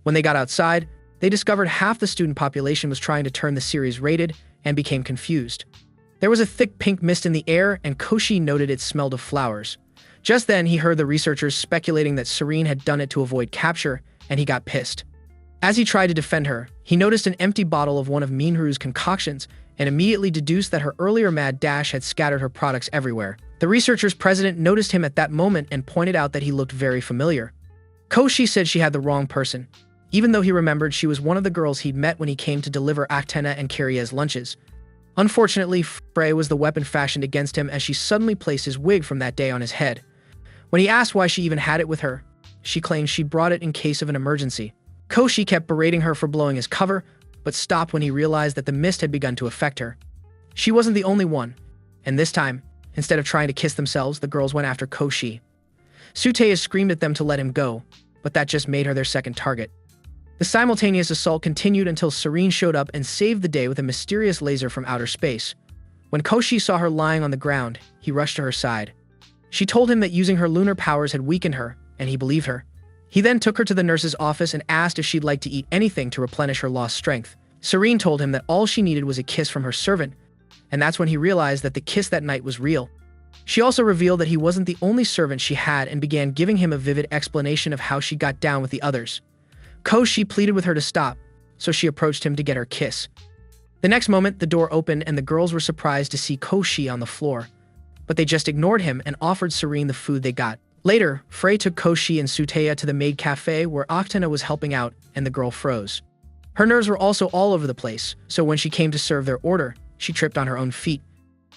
S1: When they got outside, They discovered half the student population was trying to turn the series rated and became confused. There was a thick pink mist in the air, and Koshi noted it smelled of flowers. Just then, he heard the researchers speculating that Serene had done it to avoid capture, and he got pissed. As he tried to defend her, he noticed an empty bottle of one of Minharu's concoctions and immediately deduced that her earlier mad dash had scattered her products everywhere. The researchers' president noticed him at that moment and pointed out that he looked very familiar. Koshi said she had the wrong person, even though he remembered she was one of the girls he'd met when he came to deliver Aktena and Kiria's lunches. Unfortunately, Frey was the weapon fashioned against him as she suddenly placed his wig from that day on his head. When he asked why she even had it with her, she claimed she brought it in case of an emergency. Koshi kept berating her for blowing his cover, but stopped when he realized that the mist had begun to affect her. She wasn't the only one, and this time, instead of trying to kiss themselves, the girls went after Koshi. Suteya screamed at them to let him go, but that just made her their second target. The simultaneous assault continued until Serene showed up and saved the day with a mysterious laser from outer space. When Koshi saw her lying on the ground, he rushed to her side. She told him that using her lunar powers had weakened her, and he believed her. He then took her to the nurse's office and asked if she'd like to eat anything to replenish her lost strength. Serene told him that all she needed was a kiss from her servant, and that's when he realized that the kiss that night was real. She also revealed that he wasn't the only servant she had and began giving him a vivid explanation of how she got down with the others. Koshi pleaded with her to stop, so she approached him to get her kiss. The next moment, the door opened and the girls were surprised to see Koshi on the floor, but they just ignored him and offered Serene the food they got. Later, Frey took Koshi and Suteya to the maid cafe where Aktena was helping out, and the girl froze. Her nerves were also all over the place, so when she came to serve their order, she tripped on her own feet.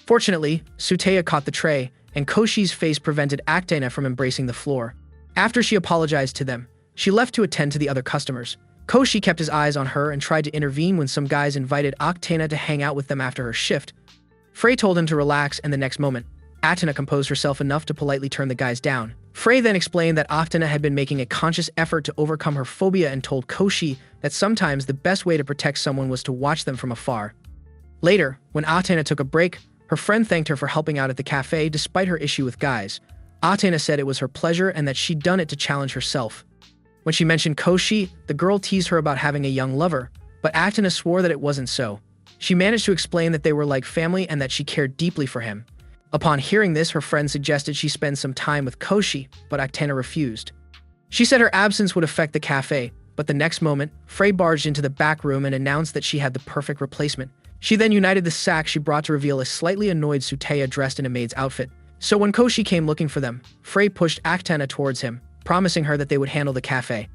S1: Fortunately, Suteya caught the tray, and Koshi's face prevented Aktena from embracing the floor. After she apologized to them, she left to attend to the other customers. Koshi kept his eyes on her and tried to intervene when some guys invited Aktena to hang out with them after her shift. Frey told him to relax, and the next moment, Aktena composed herself enough to politely turn the guys down. Frey then explained that Aktena had been making a conscious effort to overcome her phobia and told Koshi that sometimes the best way to protect someone was to watch them from afar. Later, when Aktena took a break, her friend thanked her for helping out at the cafe despite her issue with guys. Aktena said it was her pleasure and that she'd done it to challenge herself. When she mentioned Koshi, the girl teased her about having a young lover, but Aktena swore that it wasn't so. She managed to explain that they were like family and that she cared deeply for him. Upon hearing this, her friend suggested she spend some time with Koshi, but Aktena refused. She said her absence would affect the cafe, but the next moment, Frey barged into the back room and announced that she had the perfect replacement. She then united the sack she brought to reveal a slightly annoyed Suteya dressed in a maid's outfit. So when Koshi came looking for them, Frey pushed Aktena towards him, promising her that they would handle the cafe.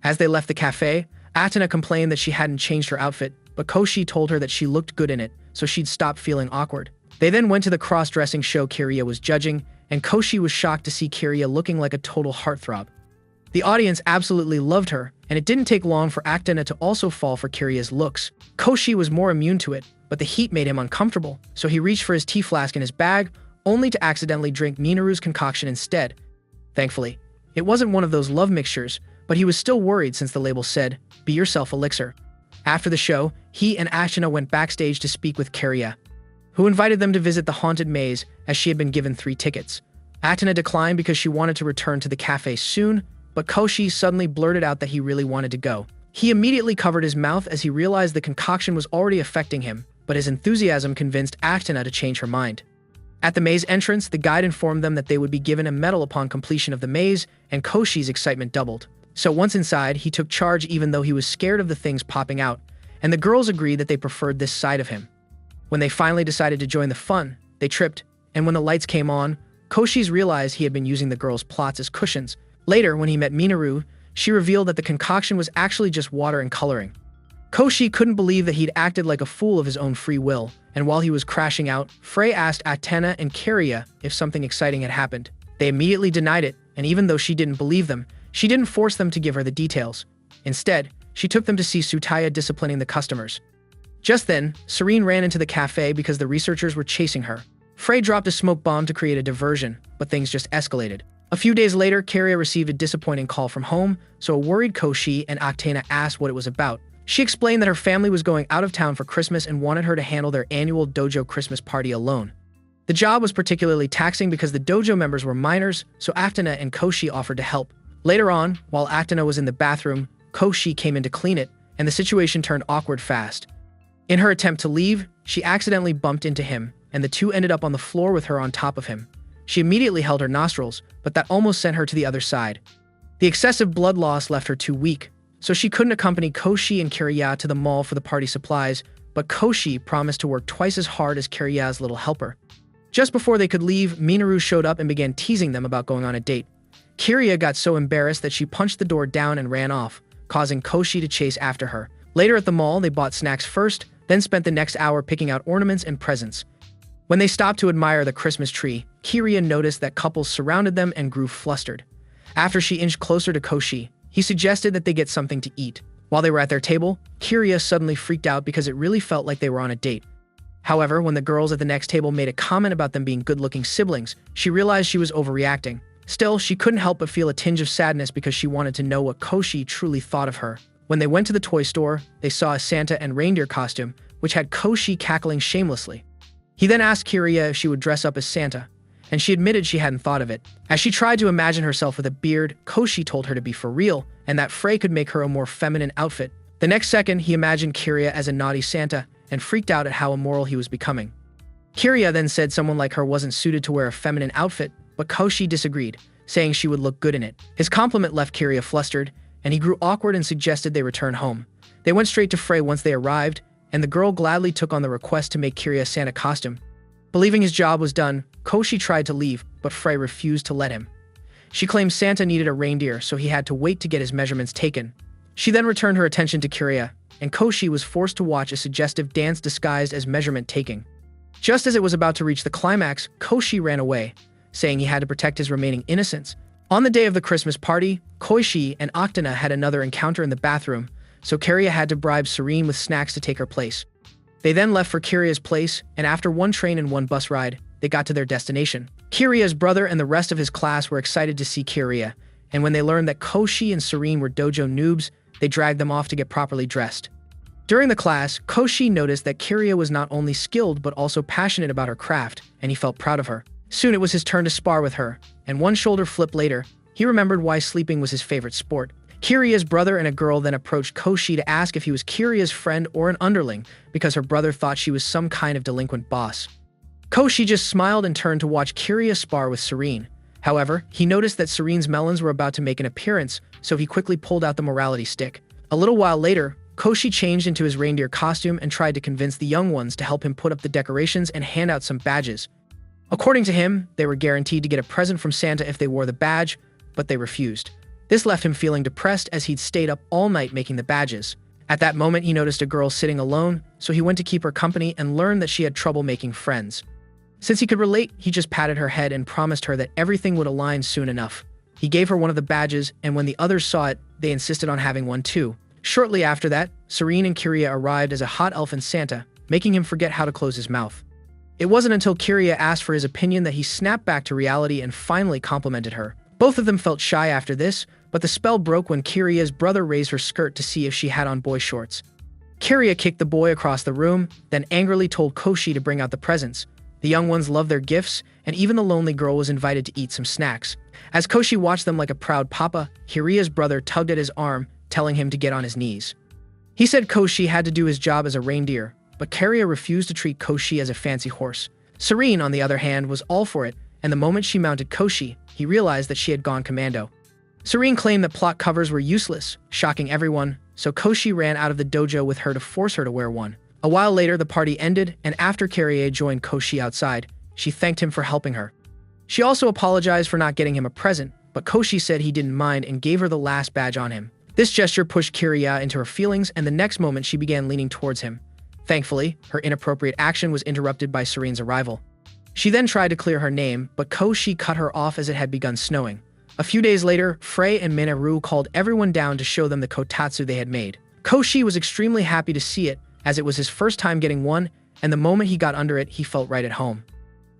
S1: As they left the cafe, Aktena complained that she hadn't changed her outfit, but Koshi told her that she looked good in it, so she'd stop feeling awkward. They then went to the cross-dressing show Kiria was judging, and Koshi was shocked to see Kiria looking like a total heartthrob. The audience absolutely loved her, and it didn't take long for Aktena to also fall for Kiria's looks. Koshi was more immune to it, but the heat made him uncomfortable, so he reached for his tea flask in his bag, only to accidentally drink Minaru's concoction instead. Thankfully, it wasn't one of those love mixtures, but he was still worried since the label said, "Be yourself elixir." After the show, he and Aktena went backstage to speak with Kiria, who invited them to visit the haunted maze as she had been given 3 tickets. Aktena declined because she wanted to return to the cafe soon, but Koshi suddenly blurted out that he really wanted to go. He immediately covered his mouth as he realized the concoction was already affecting him, but his enthusiasm convinced Aktena to change her mind. At the maze entrance, the guide informed them that they would be given a medal upon completion of the maze, and Koshi's excitement doubled. So once inside, he took charge even though he was scared of the things popping out, and the girls agreed that they preferred this side of him. When they finally decided to join the fun, they tripped, and when the lights came on, Koshi's realized he had been using the girls' plots as cushions. Later, when he met Minaru, she revealed that the concoction was actually just water and coloring. Koshi couldn't believe that he'd acted like a fool of his own free will, and while he was crashing out, Frey asked Aktena and Kiria if something exciting had happened. They immediately denied it, and even though she didn't believe them, she didn't force them to give her the details. Instead, she took them to see Suteya disciplining the customers. Just then, Serene ran into the cafe because the researchers were chasing her. Frey dropped a smoke bomb to create a diversion, but things just escalated. A few days later, Kiria received a disappointing call from home, so a worried Koshi and Aktena asked what it was about. She explained that her family was going out of town for Christmas and wanted her to handle their annual dojo Christmas party alone. The job was particularly taxing because the dojo members were minors, so Aktena and Koshi offered to help. Later on, while Aktena was in the bathroom, Koshi came in to clean it, and the situation turned awkward fast. In her attempt to leave, she accidentally bumped into him, and the two ended up on the floor with her on top of him. She immediately held her nostrils, but that almost sent her to the other side. The excessive blood loss left her too weak, so she couldn't accompany Koshi and Kiriya to the mall for the party supplies, but Koshi promised to work twice as hard as Kiriya's little helper. Just before they could leave, Minoru showed up and began teasing them about going on a date. Kiriya got so embarrassed that she punched the door down and ran off, causing Koshi to chase after her. Later at the mall, they bought snacks first, then spent the next hour picking out ornaments and presents. When they stopped to admire the Christmas tree, Kiriya noticed that couples surrounded them and grew flustered. After she inched closer to Koshi, he suggested that they get something to eat. While they were at their table, Kiriya suddenly freaked out because it really felt like they were on a date. However, when the girls at the next table made a comment about them being good-looking siblings, she realized she was overreacting. Still, she couldn't help but feel a tinge of sadness because she wanted to know what Koshi truly thought of her. When they went to the toy store, they saw a Santa and reindeer costume, which had Koshi cackling shamelessly. He then asked Kiriya if she would dress up as Santa, and she admitted she hadn't thought of it. As she tried to imagine herself with a beard, Koshi told her to be for real, and that Frey could make her a more feminine outfit. The next second, he imagined Kiriya as a naughty Santa, and freaked out at how immoral he was becoming. Kiriya then said someone like her wasn't suited to wear a feminine outfit, but Koshi disagreed, saying she would look good in it. His compliment left Kiriya flustered, and he grew awkward and suggested they return home. They went straight to Frey once they arrived, and the girl gladly took on the request to make Kiriya a Santa costume. Believing his job was done, Koshi tried to leave, but Frey refused to let him. She claimed Santa needed a reindeer, so he had to wait to get his measurements taken. She then returned her attention to Kiriya, and Koshi was forced to watch a suggestive dance disguised as measurement taking. Just as it was about to reach the climax, Koshi ran away, saying he had to protect his remaining innocence. On the day of the Christmas party, Koichi and Octana had another encounter in the bathroom, so Kiriya had to bribe Serene with snacks to take her place. They then left for Kiriya's place, and after one train and one bus ride, they got to their destination. Kiriya's brother and the rest of his class were excited to see Kiriya, and when they learned that Koshi and Serene were dojo noobs, they dragged them off to get properly dressed. During the class, Koshi noticed that Kiriya was not only skilled but also passionate about her craft, and he felt proud of her. Soon it was his turn to spar with her, and one shoulder flip later, he remembered why sleeping was his favorite sport. Kiriya's brother and a girl then approached Koshi to ask if he was Kiriya's friend or an underling, because her brother thought she was some kind of delinquent boss. Koshi just smiled and turned to watch Kiriya spar with Serene. However, he noticed that Serene's melons were about to make an appearance, so he quickly pulled out the morality stick. A little while later, Koshi changed into his reindeer costume and tried to convince the young ones to help him put up the decorations and hand out some badges. According to him, they were guaranteed to get a present from Santa if they wore the badge, but they refused. This left him feeling depressed as he'd stayed up all night making the badges. At that moment, he noticed a girl sitting alone, so he went to keep her company and learned that she had trouble making friends. Since he could relate, he just patted her head and promised her that everything would align soon enough. He gave her one of the badges, and when the others saw it, they insisted on having one too. Shortly after that, Serene and Kiriya arrived as a hot elf and Santa, making him forget how to close his mouth. It wasn't until Kiriya asked for his opinion that he snapped back to reality and finally complimented her. Both of them felt shy after this, but the spell broke when Kiriya's brother raised her skirt to see if she had on boy shorts. Kiriya kicked the boy across the room, then angrily told Koshi to bring out the presents. The young ones loved their gifts, and even the lonely girl was invited to eat some snacks. As Koshi watched them like a proud papa, Kiriya's brother tugged at his arm, telling him to get on his knees. He said Koshi had to do his job as a reindeer, but Kiriya refused to treat Koshi as a fancy horse. Serene, on the other hand, was all for it, and the moment she mounted Koshi, he realized that she had gone commando. Serene claimed that plot covers were useless, shocking everyone, so Koshi ran out of the dojo with her to force her to wear one. A while later, the party ended, and after Kiriya joined Koshi outside, she thanked him for helping her. She also apologized for not getting him a present, but Koshi said he didn't mind and gave her the last badge on him. This gesture pushed Kiriya into her feelings, and the next moment she began leaning towards him. Thankfully, her inappropriate action was interrupted by Serene's arrival. She then tried to clear her name, but Koshi cut her off as it had begun snowing. A few days later, Frey and Minoru called everyone down to show them the kotatsu they had made. Koshi was extremely happy to see it, as it was his first time getting one, and the moment he got under it, he felt right at home.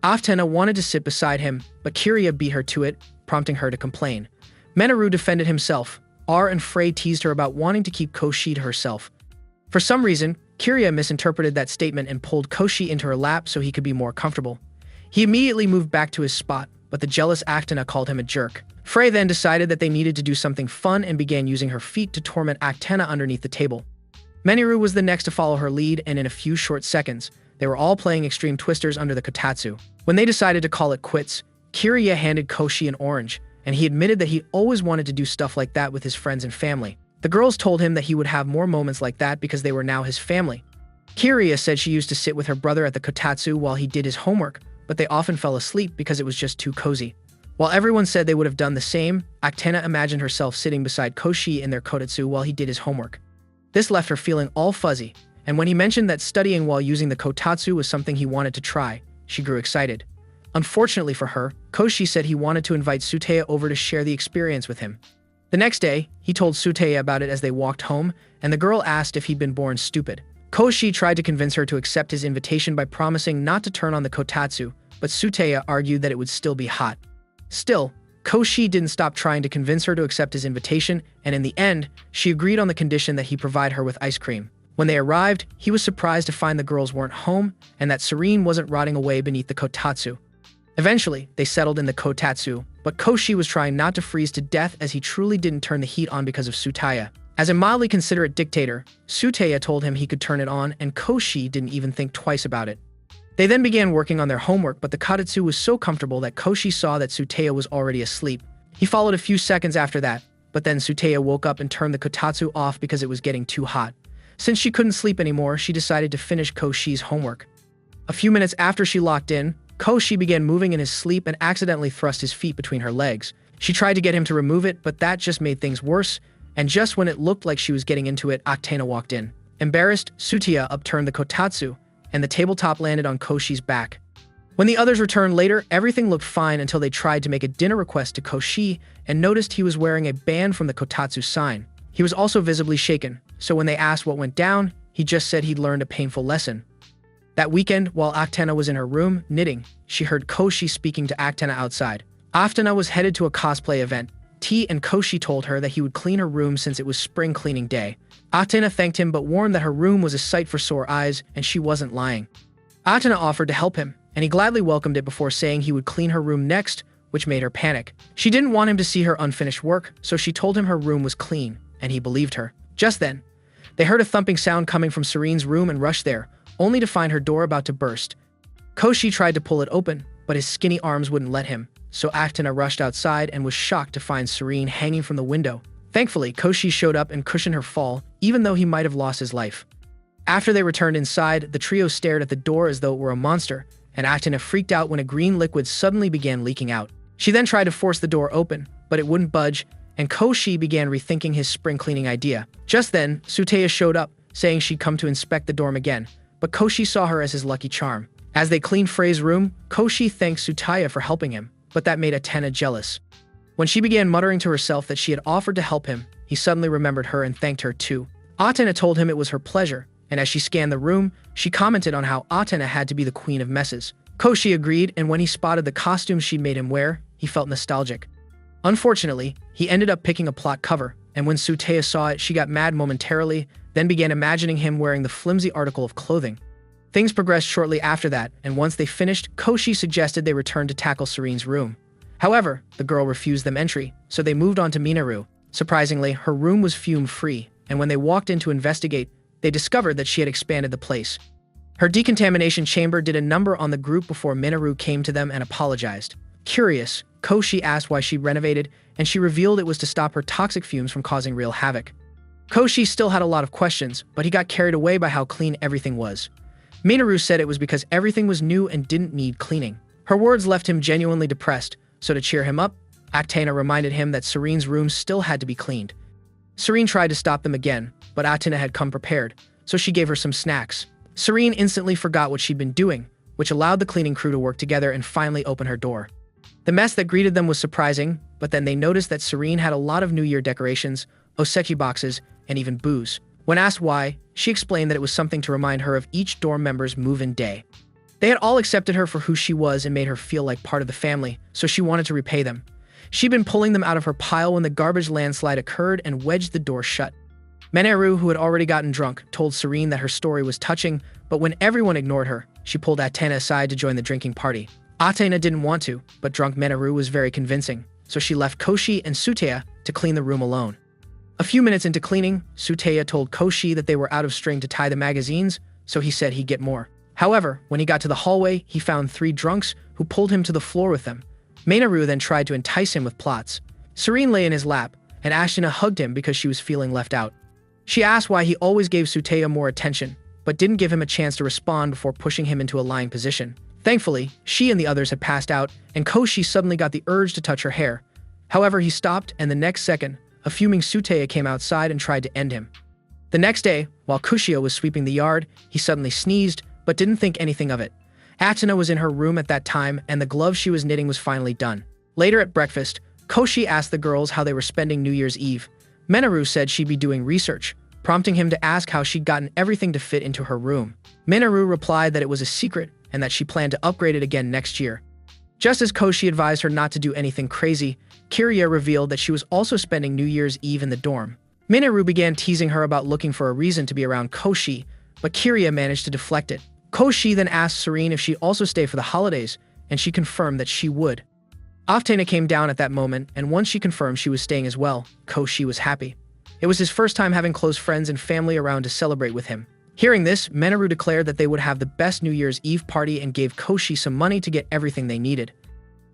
S1: Aftena wanted to sit beside him, but Kiriya beat her to it, prompting her to complain. Minoru defended himself. R and Frey teased her about wanting to keep Koshi to herself. For some reason, Kiriya misinterpreted that statement and pulled Koshi into her lap so he could be more comfortable. He immediately moved back to his spot, but the jealous Aftena called him a jerk. Frey then decided that they needed to do something fun and began using her feet to torment Aftena underneath the table. Meniru was the next to follow her lead, and in a few short seconds, they were all playing extreme twisters under the kotatsu. When they decided to call it quits, Kiriya handed Koshi an orange, and he admitted that he always wanted to do stuff like that with his friends and family. The girls told him that he would have more moments like that because they were now his family. Kiriya said she used to sit with her brother at the kotatsu while he did his homework, but they often fell asleep because it was just too cozy. While everyone said they would have done the same, Actena imagined herself sitting beside Koshi in their kotatsu while he did his homework. This left her feeling all fuzzy, and when he mentioned that studying while using the kotatsu was something he wanted to try, she grew excited. Unfortunately for her, Koshi said he wanted to invite Tsuteya over to share the experience with him. The next day, he told Tsuteya about it as they walked home, and the girl asked if he'd been born stupid. Koshi tried to convince her to accept his invitation by promising not to turn on the kotatsu, but Tsuteya argued that it would still be hot. Still, Koshi didn't stop trying to convince her to accept his invitation, and in the end, she agreed on the condition that he provide her with ice cream. When they arrived, he was surprised to find the girls weren't home, and that Serene wasn't rotting away beneath the kotatsu. Eventually, they settled in the kotatsu, but Koshi was trying not to freeze to death as he truly didn't turn the heat on because of Tsuteya. As a mildly considerate dictator, Tsuteya told him he could turn it on, and Koshi didn't even think twice about it. They then began working on their homework, but the kotatsu was so comfortable that Koshi saw that Tsuteya was already asleep. He followed a few seconds after that, but then Tsuteya woke up and turned the kotatsu off because it was getting too hot. Since she couldn't sleep anymore, she decided to finish Koshi's homework. A few minutes after she locked in, Koshi began moving in his sleep and accidentally thrust his feet between her legs. She tried to get him to remove it, but that just made things worse, and just when it looked like she was getting into it, Actena walked in. Embarrassed, Tsuteya upturned the kotatsu, and the tabletop landed on Koshi's back. When the others returned later, everything looked fine until they tried to make a dinner request to Koshi and noticed he was wearing a band from the kotatsu sign. He was also visibly shaken, so when they asked what went down, he just said he'd learned a painful lesson. That weekend, while Actena was in her room, knitting, she heard Koshi speaking to Actena outside. Actena was headed to a cosplay event. T and Koshi told her that he would clean her room since it was spring cleaning day. Actena thanked him but warned that her room was a sight for sore eyes, and she wasn't lying. Actena offered to help him, and he gladly welcomed it before saying he would clean her room next, which made her panic. She didn't want him to see her unfinished work, so she told him her room was clean, and he believed her. Just then, they heard a thumping sound coming from Serene's room and rushed there, only to find her door about to burst. Koshi tried to pull it open, but his skinny arms wouldn't let him, so Actena rushed outside and was shocked to find Serene hanging from the window. Thankfully, Koshi showed up and cushioned her fall, even though he might have lost his life. After they returned inside, the trio stared at the door as though it were a monster, and Actena freaked out when a green liquid suddenly began leaking out. She then tried to force the door open, but it wouldn't budge, and Koshi began rethinking his spring cleaning idea. Just then, Tsuteya showed up, saying she'd come to inspect the dorm again, but Koshi saw her as his lucky charm. As they cleaned Frey's room, Koshi thanked Tsuteya for helping him, but that made Actena jealous. When she began muttering to herself that she had offered to help him, he suddenly remembered her and thanked her too. Actena told him it was her pleasure, and as she scanned the room, she commented on how Actena had to be the queen of messes. Koshi agreed, and when he spotted the costume she'd made him wear, he felt nostalgic. Unfortunately, he ended up picking a plot cover, and when Tsuteya saw it, she got mad momentarily, then began imagining him wearing the flimsy article of clothing. Things progressed shortly after that, and once they finished, Koshi suggested they return to tackle Serene's room. However, the girl refused them entry, so they moved on to Minaru. Surprisingly, her room was fume-free, and when they walked in to investigate, they discovered that she had expanded the place. Her decontamination chamber did a number on the group before Minaru came to them and apologized. Curious, Koshi asked why she renovated, and she revealed it was to stop her toxic fumes from causing real havoc. Koshi still had a lot of questions, but he got carried away by how clean everything was. Minaru said it was because everything was new and didn't need cleaning. Her words left him genuinely depressed, so to cheer him up, Actena reminded him that Serene's room still had to be cleaned. Serene tried to stop them again, but Actena had come prepared, so she gave her some snacks. Serene instantly forgot what she'd been doing, which allowed the cleaning crew to work together and finally open her door. The mess that greeted them was surprising, but then they noticed that Serene had a lot of New Year decorations, oseki boxes, and even booze. When asked why, she explained that it was something to remind her of each dorm member's move-in day. They had all accepted her for who she was and made her feel like part of the family, so she wanted to repay them. She'd been pulling them out of her pile when the garbage landslide occurred and wedged the door shut. Meneru, who had already gotten drunk, told Serene that her story was touching, but when everyone ignored her, she pulled Actena aside to join the drinking party. Actena didn't want to, but drunk Meneru was very convincing, so she left Koshi and Tsuteya to clean the room alone. A few minutes into cleaning, Suteya told Koshi that they were out of string to tie the magazines, so he said he'd get more. However, when he got to the hallway, he found 3 drunks who pulled him to the floor with them. Minoru then tried to entice him with plots. Serene lay in his lap, and Ashina hugged him because she was feeling left out. She asked why he always gave Suteya more attention, but didn't give him a chance to respond before pushing him into a lying position. Thankfully, she and the others had passed out, and Koshi suddenly got the urge to touch her hair. However, he stopped, and the next second, a fuming Suteya came outside and tried to end him. The next day, while Kushio was sweeping the yard, he suddenly sneezed, but didn't think anything of it. Atena was in her room at that time, and the glove she was knitting was finally done. Later at breakfast, Koshi asked the girls how they were spending New Year's Eve. Minoru said she'd be doing research, prompting him to ask how she'd gotten everything to fit into her room. Minoru replied that it was a secret and that she planned to upgrade it again next year. Just as Koshi advised her not to do anything crazy, Kiria revealed that she was also spending New Year's Eve in the dorm. Minoru began teasing her about looking for a reason to be around Koshi, but Kiria managed to deflect it. Koshi then asked Serene if she'd also stay for the holidays, and she confirmed that she would. Aftena came down at that moment, and once she confirmed she was staying as well, Koshi was happy. It was his first time having close friends and family around to celebrate with him. Hearing this, Minoru declared that they would have the best New Year's Eve party and gave Koshi some money to get everything they needed.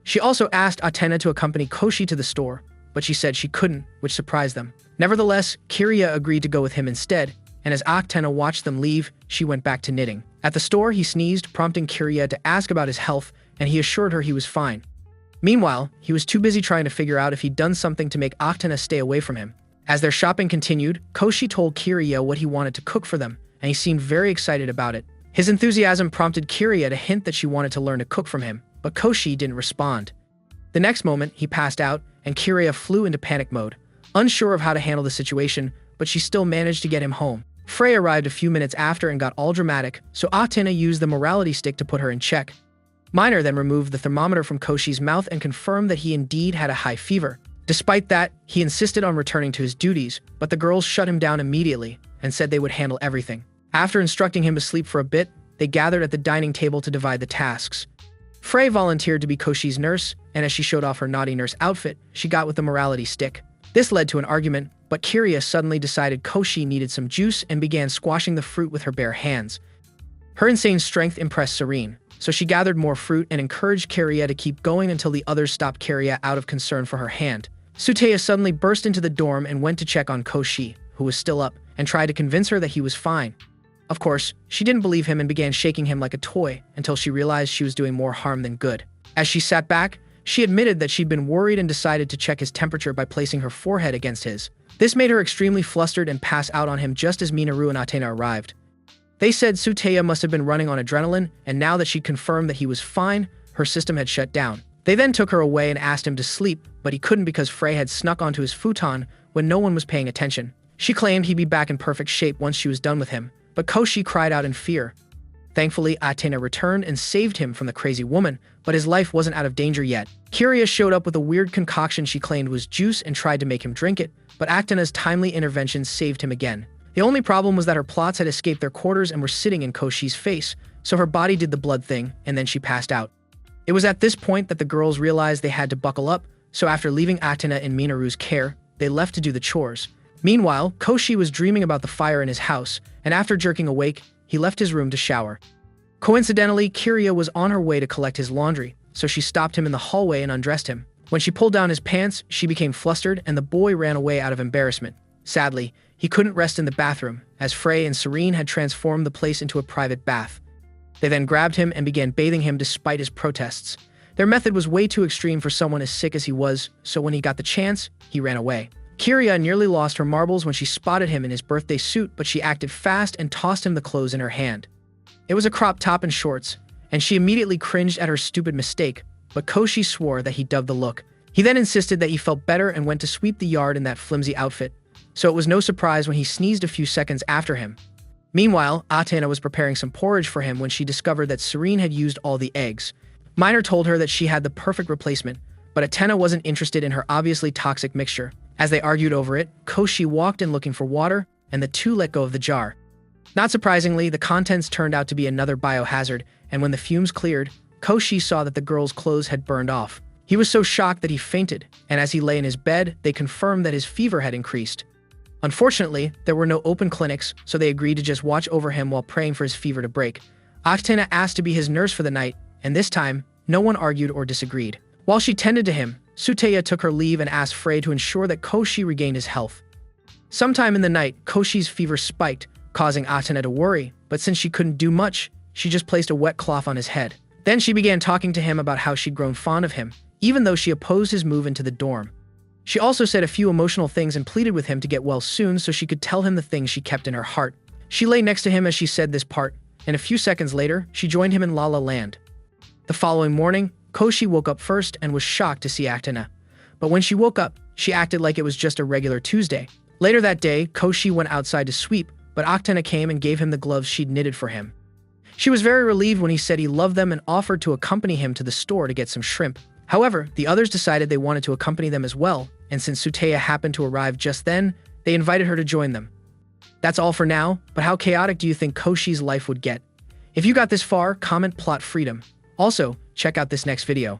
S1: She also asked Atena to accompany Koshi to the store, but she said she couldn't, which surprised them. Nevertheless, Kiria agreed to go with him instead, and as Atena watched them leave, she went back to knitting. At the store, he sneezed, prompting Kiria to ask about his health, and he assured her he was fine. Meanwhile, he was too busy trying to figure out if he'd done something to make Atena stay away from him. As their shopping continued, Koshi told Kiria what he wanted to cook for them, and he seemed very excited about it. His enthusiasm prompted Kiria to hint that she wanted to learn to cook from him, but Koshi didn't respond. The next moment, he passed out, and Kiria flew into panic mode, unsure of how to handle the situation, but she still managed to get him home. Frey arrived a few minutes after and got all dramatic, so Atena used the morality stick to put her in check. Minor then removed the thermometer from Koshi's mouth and confirmed that he indeed had a high fever. Despite that, he insisted on returning to his duties, but the girls shut him down immediately and said they would handle everything. After instructing him to sleep for a bit, they gathered at the dining table to divide the tasks. Frey volunteered to be Koshi's nurse, and as she showed off her naughty nurse outfit, she got with the morality stick. This led to an argument, but Kiria suddenly decided Koshi needed some juice and began squashing the fruit with her bare hands. Her insane strength impressed Serene, so she gathered more fruit and encouraged Kiria to keep going until the others stopped Kiria out of concern for her hand. Suteya suddenly burst into the dorm and went to check on Koshi, who was still up, and tried to convince her that he was fine. Of course, she didn't believe him and began shaking him like a toy until she realized she was doing more harm than good. As she sat back, she admitted that she'd been worried and decided to check his temperature by placing her forehead against his. This made her extremely flustered and pass out on him just as Minoru and Atena arrived. They said Suteya must have been running on adrenaline, and now that she'd confirmed that he was fine, her system had shut down. They then took her away and asked him to sleep, but he couldn't because Frey had snuck onto his futon when no one was paying attention. She claimed he'd be back in perfect shape once she was done with him, but Koshi cried out in fear. Thankfully, Atena returned and saved him from the crazy woman, but his life wasn't out of danger yet. Kiria showed up with a weird concoction she claimed was juice and tried to make him drink it, but Atena's timely intervention saved him again. The only problem was that her plots had escaped their quarters and were sitting in Koshi's face, so her body did the blood thing, and then she passed out. It was at this point that the girls realized they had to buckle up, so after leaving Atena in Minoru's care, they left to do the chores. Meanwhile, Koshi was dreaming about the fire in his house, and after jerking awake, he left his room to shower. Coincidentally, Kiria was on her way to collect his laundry, so she stopped him in the hallway and undressed him. When she pulled down his pants, she became flustered and the boy ran away out of embarrassment. Sadly, he couldn't rest in the bathroom, as Frey and Serene had transformed the place into a private bath. They then grabbed him and began bathing him despite his protests. Their method was way too extreme for someone as sick as he was, so when he got the chance, he ran away. Kiria nearly lost her marbles when she spotted him in his birthday suit, but she acted fast and tossed him the clothes in her hand. It was a crop top and shorts, and she immediately cringed at her stupid mistake, but Koshi swore that he dubbed the look. He then insisted that he felt better and went to sweep the yard in that flimsy outfit, so it was no surprise when he sneezed a few seconds after him. Meanwhile, Atena was preparing some porridge for him when she discovered that Serene had used all the eggs. Minor told her that she had the perfect replacement, but Atena wasn't interested in her obviously toxic mixture. As they argued over it, Koshi walked in looking for water, and the two let go of the jar. Not surprisingly, the contents turned out to be another biohazard, and when the fumes cleared, Koshi saw that the girl's clothes had burned off. He was so shocked that he fainted, and as he lay in his bed, they confirmed that his fever had increased. Unfortunately, there were no open clinics, so they agreed to just watch over him while praying for his fever to break. Aktena asked to be his nurse for the night, and this time, no one argued or disagreed. While she tended to him, Suteya took her leave and asked Frey to ensure that Koshi regained his health. Sometime in the night, Koshi's fever spiked, causing Aktena to worry, but since she couldn't do much, she just placed a wet cloth on his head. Then she began talking to him about how she'd grown fond of him, even though she opposed his move into the dorm. She also said a few emotional things and pleaded with him to get well soon so she could tell him the things she kept in her heart. She lay next to him as she said this part, and a few seconds later, she joined him in La La Land. The following morning, Koshi woke up first and was shocked to see Aktena. But when she woke up, she acted like it was just a regular Tuesday. Later that day, Koshi went outside to sweep, but Aktena came and gave him the gloves she'd knitted for him. She was very relieved when he said he loved them and offered to accompany him to the store to get some shrimp. However, the others decided they wanted to accompany them as well, and since Suteya happened to arrive just then, they invited her to join them. That's all for now, but how chaotic do you think Koshi's life would get? If you got this far, comment plot freedom. Also, check out this next video.